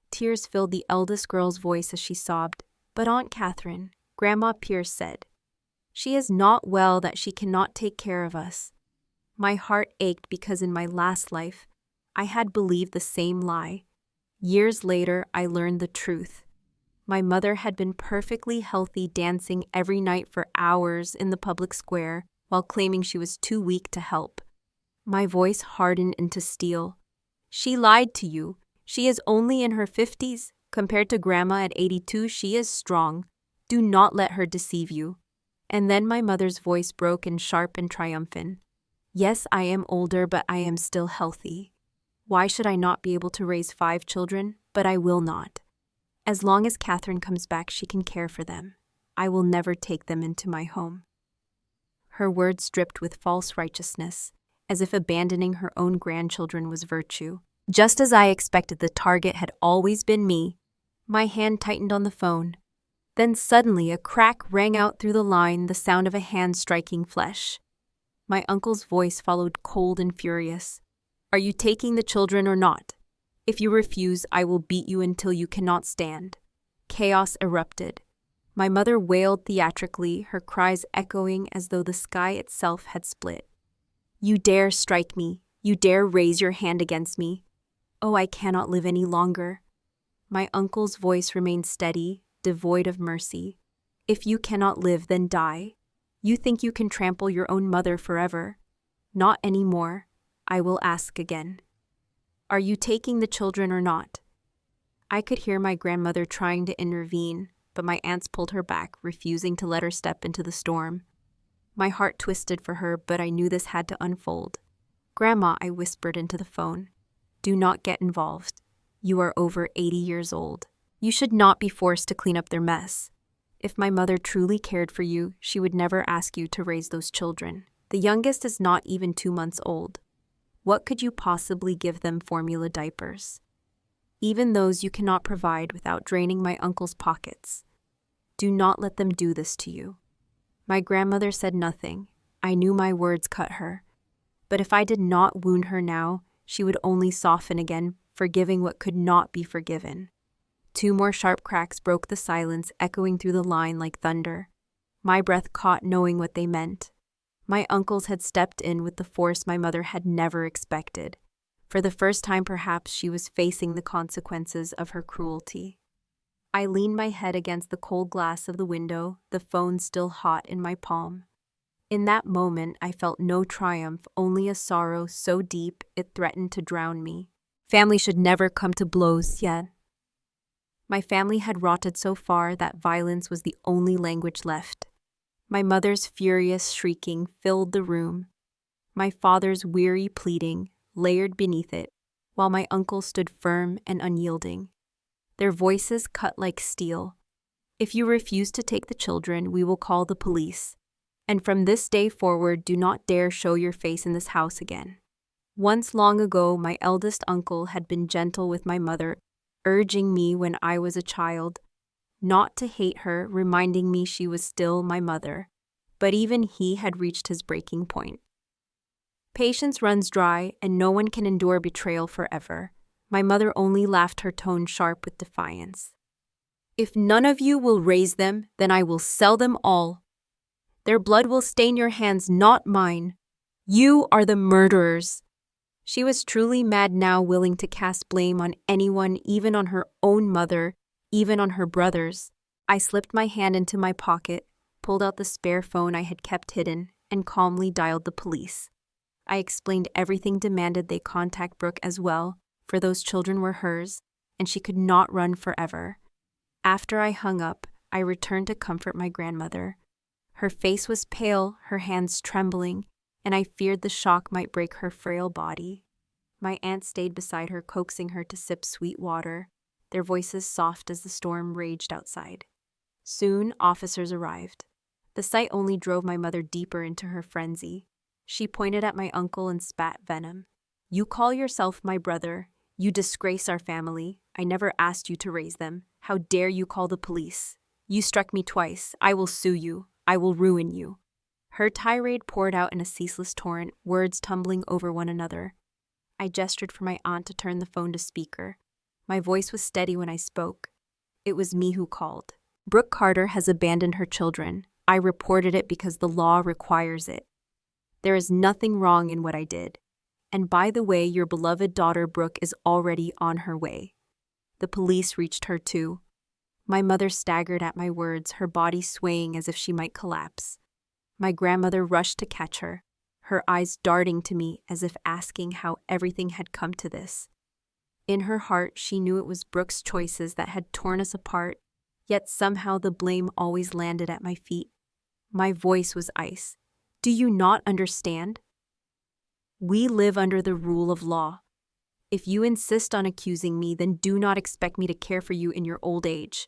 Tears filled the eldest girl's voice as she sobbed. "But Aunt Katherine," Grandma Pierce said, "she is not well, that she cannot take care of us." My heart ached because in my last life, I had believed the same lie. Years later, I learned the truth. My mother had been perfectly healthy, dancing every night for hours in the public square while claiming she was too weak to help. My voice hardened into steel. "She lied to you. She is only in her 50s. Compared to Grandma at 82, she is strong. Do not let her deceive you." And then my mother's voice broke in sharp and triumphant. "Yes, I am older, but I am still healthy. Why should I not be able to raise 5 children? But I will not. As long as Katherine comes back, she can care for them. I will never take them into my home." Her words dripped with false righteousness, as if abandoning her own grandchildren was virtue. Just as I expected, the target had always been me. My hand tightened on the phone. Then suddenly a crack rang out through the line, the sound of a hand striking flesh. My uncle's voice followed, cold and furious. "Are you taking the children or not? If you refuse, I will beat you until you cannot stand." Chaos erupted. My mother wailed theatrically, her cries echoing as though the sky itself had split. "You dare strike me. You dare raise your hand against me. Oh, I cannot live any longer." My uncle's voice remained steady, devoid of mercy. "If you cannot live, then die. You think you can trample your own mother forever. Not anymore. I will ask again. Are you taking the children or not?" I could hear my grandmother trying to intervene, but my aunts pulled her back, refusing to let her step into the storm. My heart twisted for her, but I knew this had to unfold. "Grandma," I whispered into the phone, "do not get involved. You are over 80 years old. You should not be forced to clean up their mess. If my mother truly cared for you, she would never ask you to raise those children. The youngest is not even 2 months old. What could you possibly give them? Formula diapers? Even those you cannot provide without draining my uncle's pockets. Do not let them do this to you." My grandmother said nothing. I knew my words cut her. But if I did not wound her now, she would only soften again, forgiving what could not be forgiven. 2 more sharp cracks broke the silence, echoing through the line like thunder. My breath caught, knowing what they meant. My uncles had stepped in with the force my mother had never expected. For the first time, perhaps, she was facing the consequences of her cruelty. I leaned my head against the cold glass of the window, the phone still hot in my palm. In that moment, I felt no triumph, only a sorrow so deep it threatened to drown me. Family should never come to blows yet. My family had rotted so far that violence was the only language left. My mother's furious shrieking filled the room. My father's weary pleading layered beneath it, while my uncle stood firm and unyielding. Their voices cut like steel. If you refuse to take the children, we will call the police. And from this day forward, do not dare show your face in this house again. Once long ago, my eldest uncle had been gentle with my mother, urging me when I was a child not to hate her, reminding me she was still my mother. But even he had reached his breaking point. Patience runs dry, and no one can endure betrayal forever. My mother only laughed, her tone sharp with defiance. If none of you will raise them, then I will sell them all. Their blood will stain your hands, not mine. You are the murderers. She was truly mad now, willing to cast blame on anyone, even on her own mother, even on her brothers. I slipped my hand into my pocket, pulled out the spare phone I had kept hidden, and calmly dialed the police. I explained everything, demanded they contact Brooke as well, for those children were hers, and she could not run forever. After I hung up, I returned to comfort my grandmother. Her face was pale, her hands trembling, and I feared the shock might break her frail body. My aunt stayed beside her, coaxing her to sip sweet water, their voices soft as the storm raged outside. Soon, officers arrived. The sight only drove my mother deeper into her frenzy. She pointed at my uncle and spat venom. You call yourself my brother. You disgrace our family. I never asked you to raise them. How dare you call the police? You struck me twice. I will sue you. I will ruin you. Her tirade poured out in a ceaseless torrent, words tumbling over one another. I gestured for my aunt to turn the phone to speaker. My voice was steady when I spoke. It was me who called. Brooke Carter has abandoned her children. I reported it because the law requires it. There is nothing wrong in what I did. And by the way, your beloved daughter Brooke is already on her way. The police reached her too. My mother staggered at my words, her body swaying as if she might collapse. My grandmother rushed to catch her, her eyes darting to me as if asking how everything had come to this. In her heart, she knew it was Brooke's choices that had torn us apart, yet somehow the blame always landed at my feet. My voice was ice. Do you not understand? We live under the rule of law. If you insist on accusing me, then do not expect me to care for you in your old age.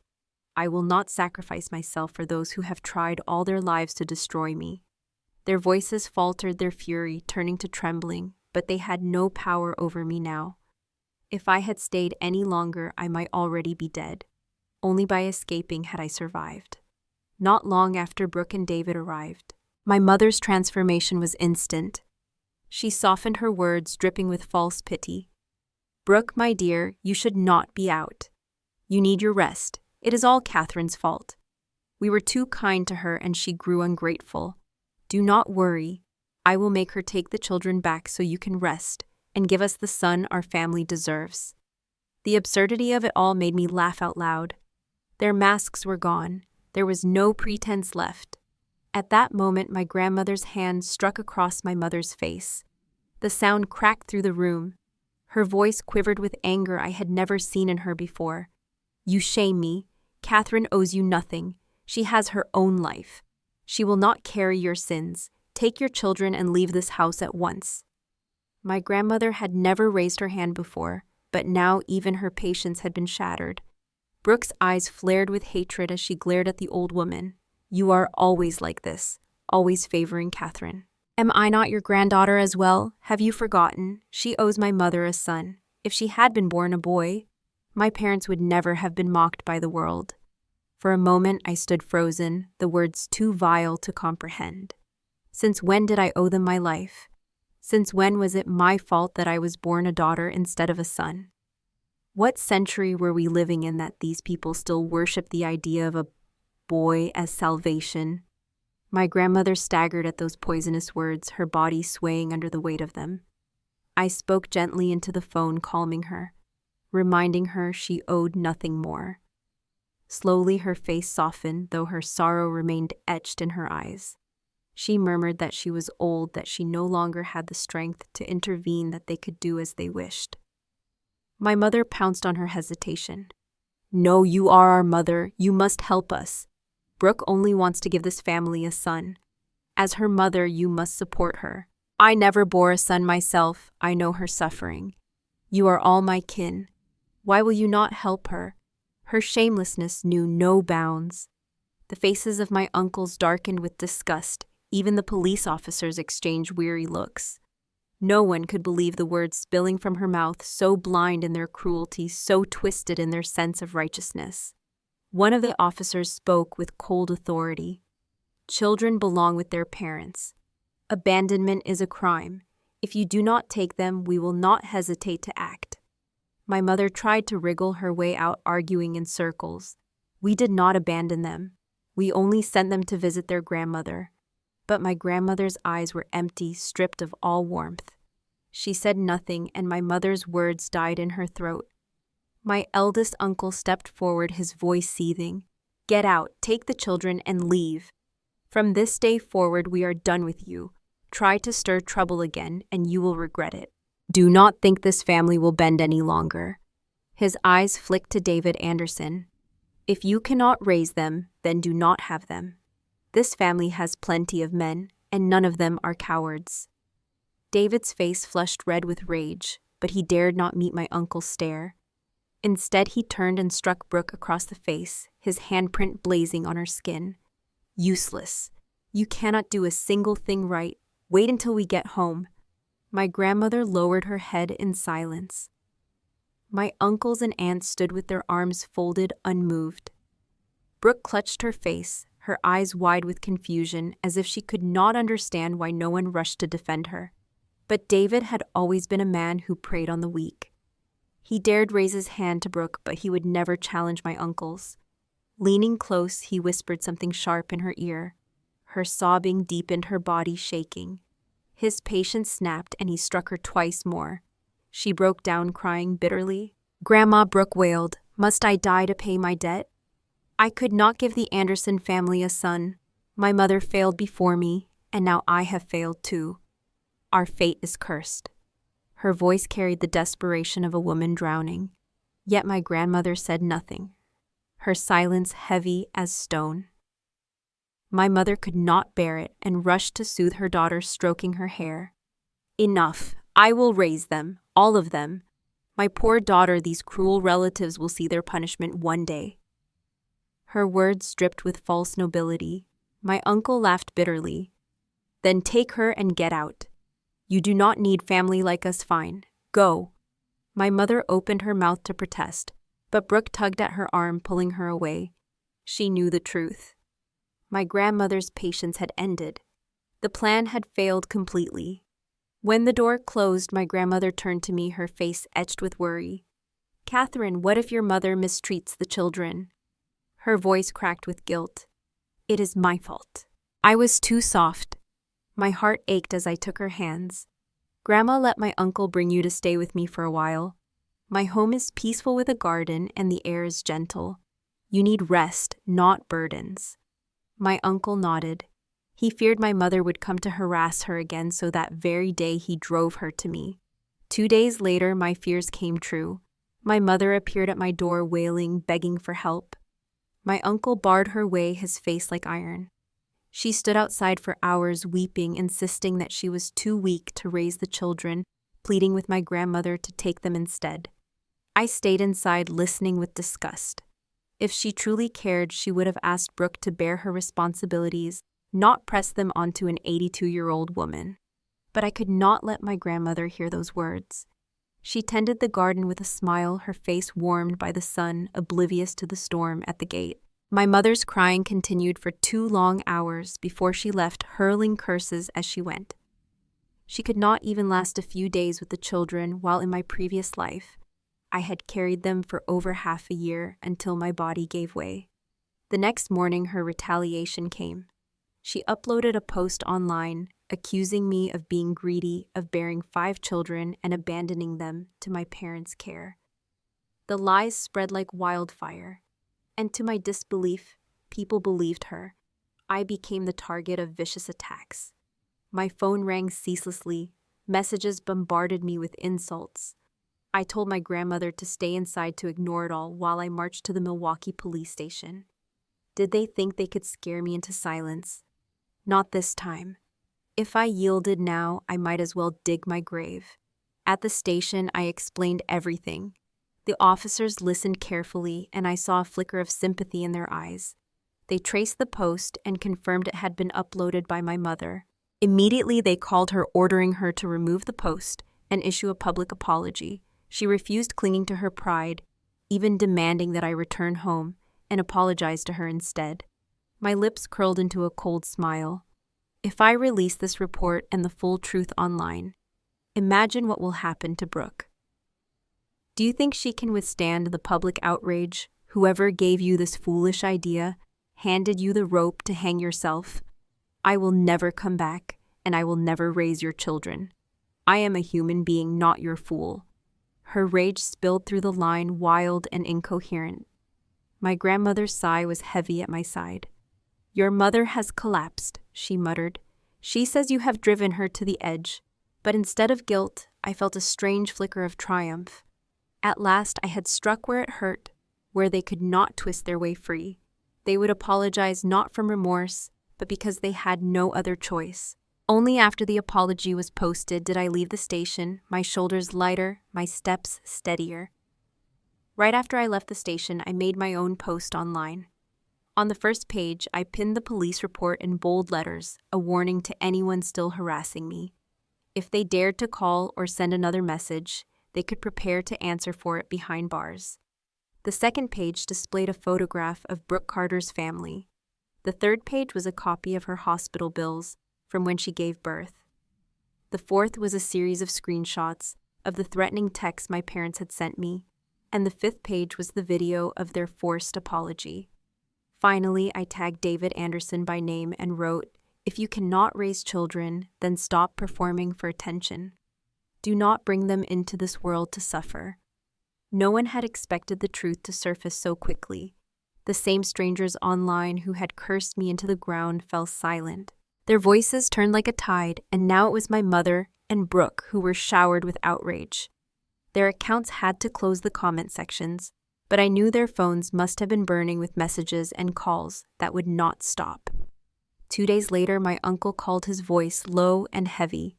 I will not sacrifice myself for those who have tried all their lives to destroy me. Their voices faltered, their fury turning to trembling, but they had no power over me now. If I had stayed any longer, I might already be dead. Only by escaping had I survived. Not long after Brooke and David arrived, my mother's transformation was instant. She softened her words, dripping with false pity. Brooke, my dear, you should not be out. You need your rest. It is all Katherine's fault. We were too kind to her and she grew ungrateful. Do not worry. I will make her take the children back so you can rest and give us the son our family deserves. The absurdity of it all made me laugh out loud. Their masks were gone. There was no pretense left. At that moment, my grandmother's hand struck across my mother's face. The sound cracked through the room. Her voice quivered with anger I had never seen in her before. You shame me. Katherine owes you nothing. She has her own life. She will not carry your sins. Take your children and leave this house at once. My grandmother had never raised her hand before, but now even her patience had been shattered. Brooke's eyes flared with hatred as she glared at the old woman. You are always like this, always favoring Katherine. Am I not your granddaughter as well? Have you forgotten? She owes my mother a son. If she had been born a boy, my parents would never have been mocked by the world. For a moment I stood frozen, the words too vile to comprehend. Since when did I owe them my life? Since when was it my fault that I was born a daughter instead of a son? What century were we living in that these people still worship the idea of a boy as salvation? My grandmother staggered at those poisonous words, her body swaying under the weight of them. I spoke gently into the phone, calming her, reminding her she owed nothing more. Slowly her face softened, though her sorrow remained etched in her eyes. She murmured that she was old, that she no longer had the strength to intervene, that they could do as they wished. My mother pounced on her hesitation. No, you are our mother. You must help us. Brooke only wants to give this family a son. As her mother, you must support her. I never bore a son myself. I know her suffering. You are all my kin. Why will you not help her? Her shamelessness knew no bounds. The faces of my uncles darkened with disgust. Even the police officers exchanged weary looks. No one could believe the words spilling from her mouth, so blind in their cruelty, so twisted in their sense of righteousness. One of the officers spoke with cold authority. Children belong with their parents. Abandonment is a crime. If you do not take them, we will not hesitate to act. My mother tried to wriggle her way out, arguing in circles. We did not abandon them. We only sent them to visit their grandmother. But my grandmother's eyes were empty, stripped of all warmth. She said nothing, and my mother's words died in her throat. My eldest uncle stepped forward, his voice seething. Get out, take the children, and leave. From this day forward, we are done with you. Try to stir trouble again, and you will regret it. Do not think this family will bend any longer. His eyes flicked to David Anderson. If you cannot raise them, then do not have them. This family has plenty of men, and none of them are cowards. David's face flushed red with rage, but he dared not meet my uncle's stare. Instead, he turned and struck Brooke across the face, his handprint blazing on her skin. Useless. You cannot do a single thing right. Wait until we get home. My grandmother lowered her head in silence. My uncles and aunts stood with their arms folded, unmoved. Brooke clutched her face, her eyes wide with confusion, as if she could not understand why no one rushed to defend her. But David had always been a man who preyed on the weak. He dared raise his hand to Brooke, but he would never challenge my uncles. Leaning close, he whispered something sharp in her ear. Her sobbing deepened, her body shaking. His patience snapped, and he struck her twice more. She broke down, crying bitterly. Grandma, Brooke wailed, must I die to pay my debt? I could not give the Anderson family a son. My mother failed before me, and now I have failed too. Our fate is cursed. Her voice carried the desperation of a woman drowning. Yet my grandmother said nothing, her silence heavy as stone. My mother could not bear it and rushed to soothe her daughter, stroking her hair. Enough. I will raise them, all of them. My poor daughter, these cruel relatives will see their punishment one day. Her words dripped with false nobility. My uncle laughed bitterly. Then take her and get out. You do not need family like us, fine. Go. My mother opened her mouth to protest, but Brooke tugged at her arm, pulling her away. She knew the truth. My grandmother's patience had ended. The plan had failed completely. When the door closed, my grandmother turned to me, her face etched with worry. Katherine, what if your mother mistreats the children? Her voice cracked with guilt. It is my fault. I was too soft. My heart ached as I took her hands. Grandma, let my uncle bring you to stay with me for a while. My home is peaceful with a garden and the air is gentle. You need rest, not burdens. My uncle nodded. He feared my mother would come to harass her again, so that very day he drove her to me. 2 days later, my fears came true. My mother appeared at my door, wailing, begging for help. My uncle barred her way, his face like iron. She stood outside for hours, weeping, insisting that she was too weak to raise the children, pleading with my grandmother to take them instead. I stayed inside, listening with disgust. If she truly cared, she would have asked Brooke to bear her responsibilities, not press them onto an 82-year-old woman. But I could not let my grandmother hear those words. She tended the garden with a smile, her face warmed by the sun, oblivious to the storm at the gate. My mother's crying continued for 2 long hours before she left, hurling curses as she went. She could not even last a few days with the children, while in my previous life, I had carried them for over half a year until my body gave way. The next morning, her retaliation came. She uploaded a post online accusing me of being greedy, of bearing 5 children and abandoning them to my parents' care. The lies spread like wildfire, and to my disbelief, people believed her. I became the target of vicious attacks. My phone rang ceaselessly, messages bombarded me with insults. I told my grandmother to stay inside to ignore it all while I marched to the Milwaukee police station. Did they think they could scare me into silence? Not this time. If I yielded now, I might as well dig my grave. At the station, I explained everything. The officers listened carefully, and I saw a flicker of sympathy in their eyes. They traced the post and confirmed it had been uploaded by my mother. Immediately, they called her, ordering her to remove the post and issue a public apology. She refused, clinging to her pride, even demanding that I return home and apologize to her instead. My lips curled into a cold smile. If I release this report and the full truth online, imagine what will happen to Brooke. Do you think she can withstand the public outrage? Whoever gave you this foolish idea handed you the rope to hang yourself. I will never come back, and I will never raise your children. I am a human being, not your fool. Her rage spilled through the line, wild and incoherent. My grandmother's sigh was heavy at my side. Your mother has collapsed, she muttered. She says you have driven her to the edge. But instead of guilt, I felt a strange flicker of triumph. At last I had struck where it hurt, where they could not twist their way free. They would apologize not from remorse, but because they had no other choice. Only after the apology was posted did I leave the station, my shoulders lighter, my steps steadier. Right after I left the station, I made my own post online. On the first page, I pinned the police report in bold letters, a warning to anyone still harassing me. If they dared to call or send another message, they could prepare to answer for it behind bars. The second page displayed a photograph of Brooke Carter's family. The third page was a copy of her hospital bills from when she gave birth. The fourth was a series of screenshots of the threatening texts my parents had sent me, and the fifth page was the video of their forced apology. Finally, I tagged David Anderson by name and wrote, "If you cannot raise children, then stop performing for attention. Do not bring them into this world to suffer." No one had expected the truth to surface so quickly. The same strangers online who had cursed me into the ground fell silent. Their voices turned like a tide, and now it was my mother and Brooke who were showered with outrage. Their accounts had to close the comment sections, but I knew their phones must have been burning with messages and calls that would not stop. 2 days later, my uncle called, his voice low and heavy.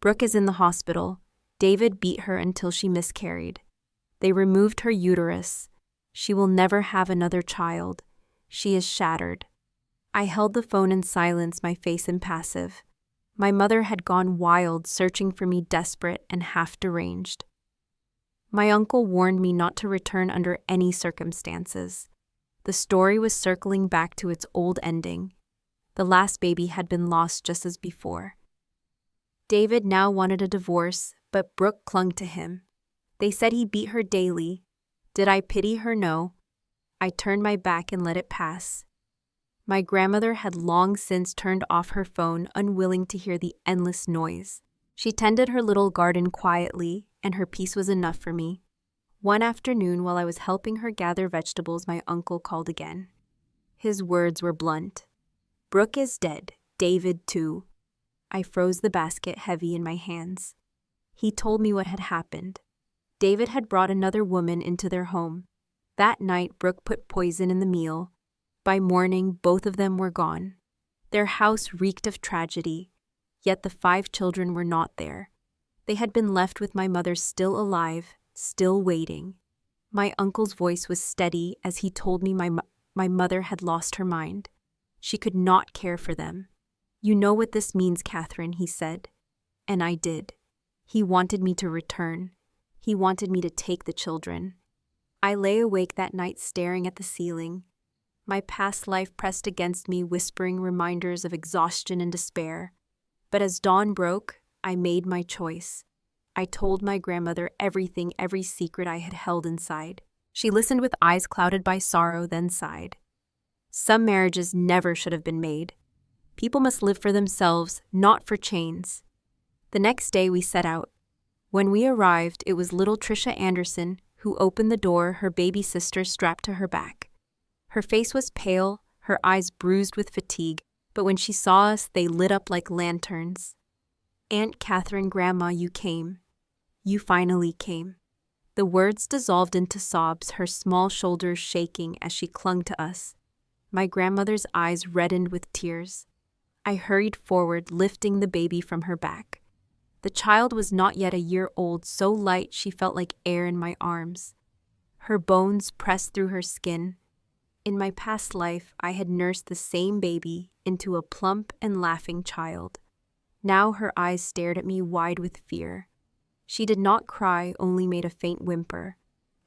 "Brooke is in the hospital. David beat her until she miscarried. They removed her uterus. She will never have another child. She is shattered." I held the phone in silence, my face impassive. My mother had gone wild, searching for me, desperate and half deranged. My uncle warned me not to return under any circumstances. The story was circling back to its old ending. The last baby had been lost just as before. David now wanted a divorce, but Brooke clung to him. They said he beat her daily. Did I pity her? No. I turned my back and let it pass. My grandmother had long since turned off her phone, unwilling to hear the endless noise. She tended her little garden quietly, and her peace was enough for me. One afternoon, while I was helping her gather vegetables, my uncle called again. His words were blunt. "Brooke is dead. David, too." I froze the basket heavy in my hands. He told me what had happened. David had brought another woman into their home. That night, Brooke put poison in the meal. By morning, both of them were gone. Their house reeked of tragedy, yet the 5 children were not there. They had been left with my mother still alive, still waiting. My uncle's voice was steady as he told me my mother had lost her mind. She could not care for them. "You know what this means, Katherine," he said. And I did. He wanted me to return. He wanted me to take the children. I lay awake that night staring at the ceiling. My past life pressed against me, whispering reminders of exhaustion and despair. But as dawn broke, I made my choice. I told my grandmother everything, every secret I had held inside. She listened with eyes clouded by sorrow, then sighed. Some marriages never should have been made. People must live for themselves, not for chains. The next day we set out. When we arrived, it was little Trisha Anderson who opened the door, her baby sister strapped to her back. Her face was pale, her eyes bruised with fatigue, but when she saw us, they lit up like lanterns. "Aunt Katherine, Grandma, you came. You finally came." The words dissolved into sobs, her small shoulders shaking as she clung to us. My grandmother's eyes reddened with tears. I hurried forward, lifting the baby from her back. The child was not yet a year old, so light she felt like air in my arms. Her bones pressed through her skin. In my past life, I had nursed the same baby into a plump and laughing child. Now her eyes stared at me wide with fear. She did not cry, only made a faint whimper.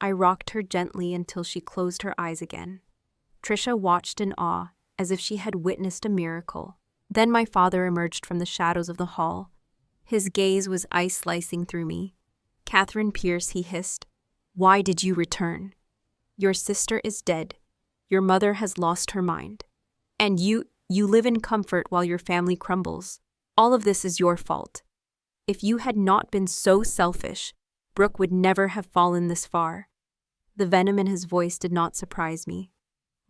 I rocked her gently until she closed her eyes again. Trisha watched in awe, as if she had witnessed a miracle. Then my father emerged from the shadows of the hall. His gaze was ice slicing through me. "Katherine Pierce," he hissed, "why did you return? Your sister is dead. Your mother has lost her mind. And you live in comfort while your family crumbles. All of this is your fault. If you had not been so selfish, Brooke would never have fallen this far." The venom in his voice did not surprise me.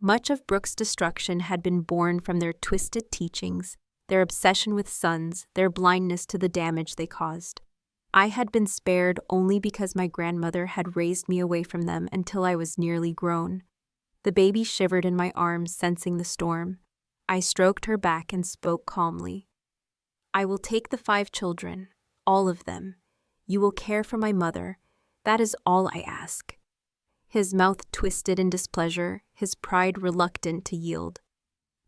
Much of Brooke's destruction had been born from their twisted teachings, their obsession with sons, their blindness to the damage they caused. I had been spared only because my grandmother had raised me away from them until I was nearly grown. The baby shivered in my arms, sensing the storm. I stroked her back and spoke calmly. "I will take the 5 children, all of them. You will care for my mother. That is all I ask." His mouth twisted in displeasure, his pride reluctant to yield.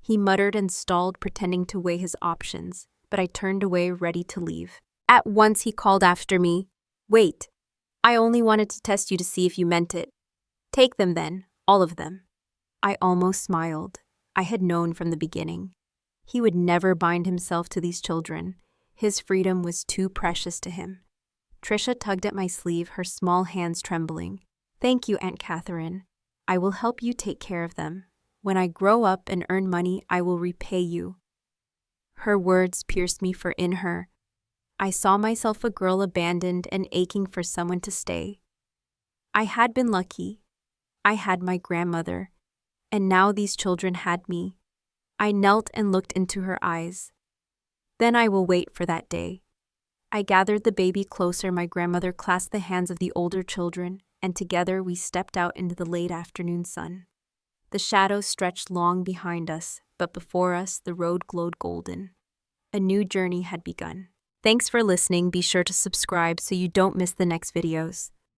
He muttered and stalled, pretending to weigh his options, but I turned away, ready to leave. At once he called after me, "Wait. I only wanted to test you to see if you meant it. Take them then, all of them." I almost smiled. I had known from the beginning. He would never bind himself to these children. His freedom was too precious to him. Trisha tugged at my sleeve, her small hands trembling. "Thank you, Aunt Katherine. I will help you take care of them. When I grow up and earn money, I will repay you." Her words pierced me, for in her, I saw myself a girl abandoned and aching for someone to stay. I had been lucky. I had my grandmother, and now these children had me. I knelt and looked into her eyes. Then I will wait for that day. I gathered the baby closer, my grandmother clasped the hands of the older children, and together we stepped out into the late afternoon sun. The shadows stretched long behind us, but before us the road glowed golden. A new journey had begun. Thanks for listening. Be sure to subscribe so you don't miss the next videos.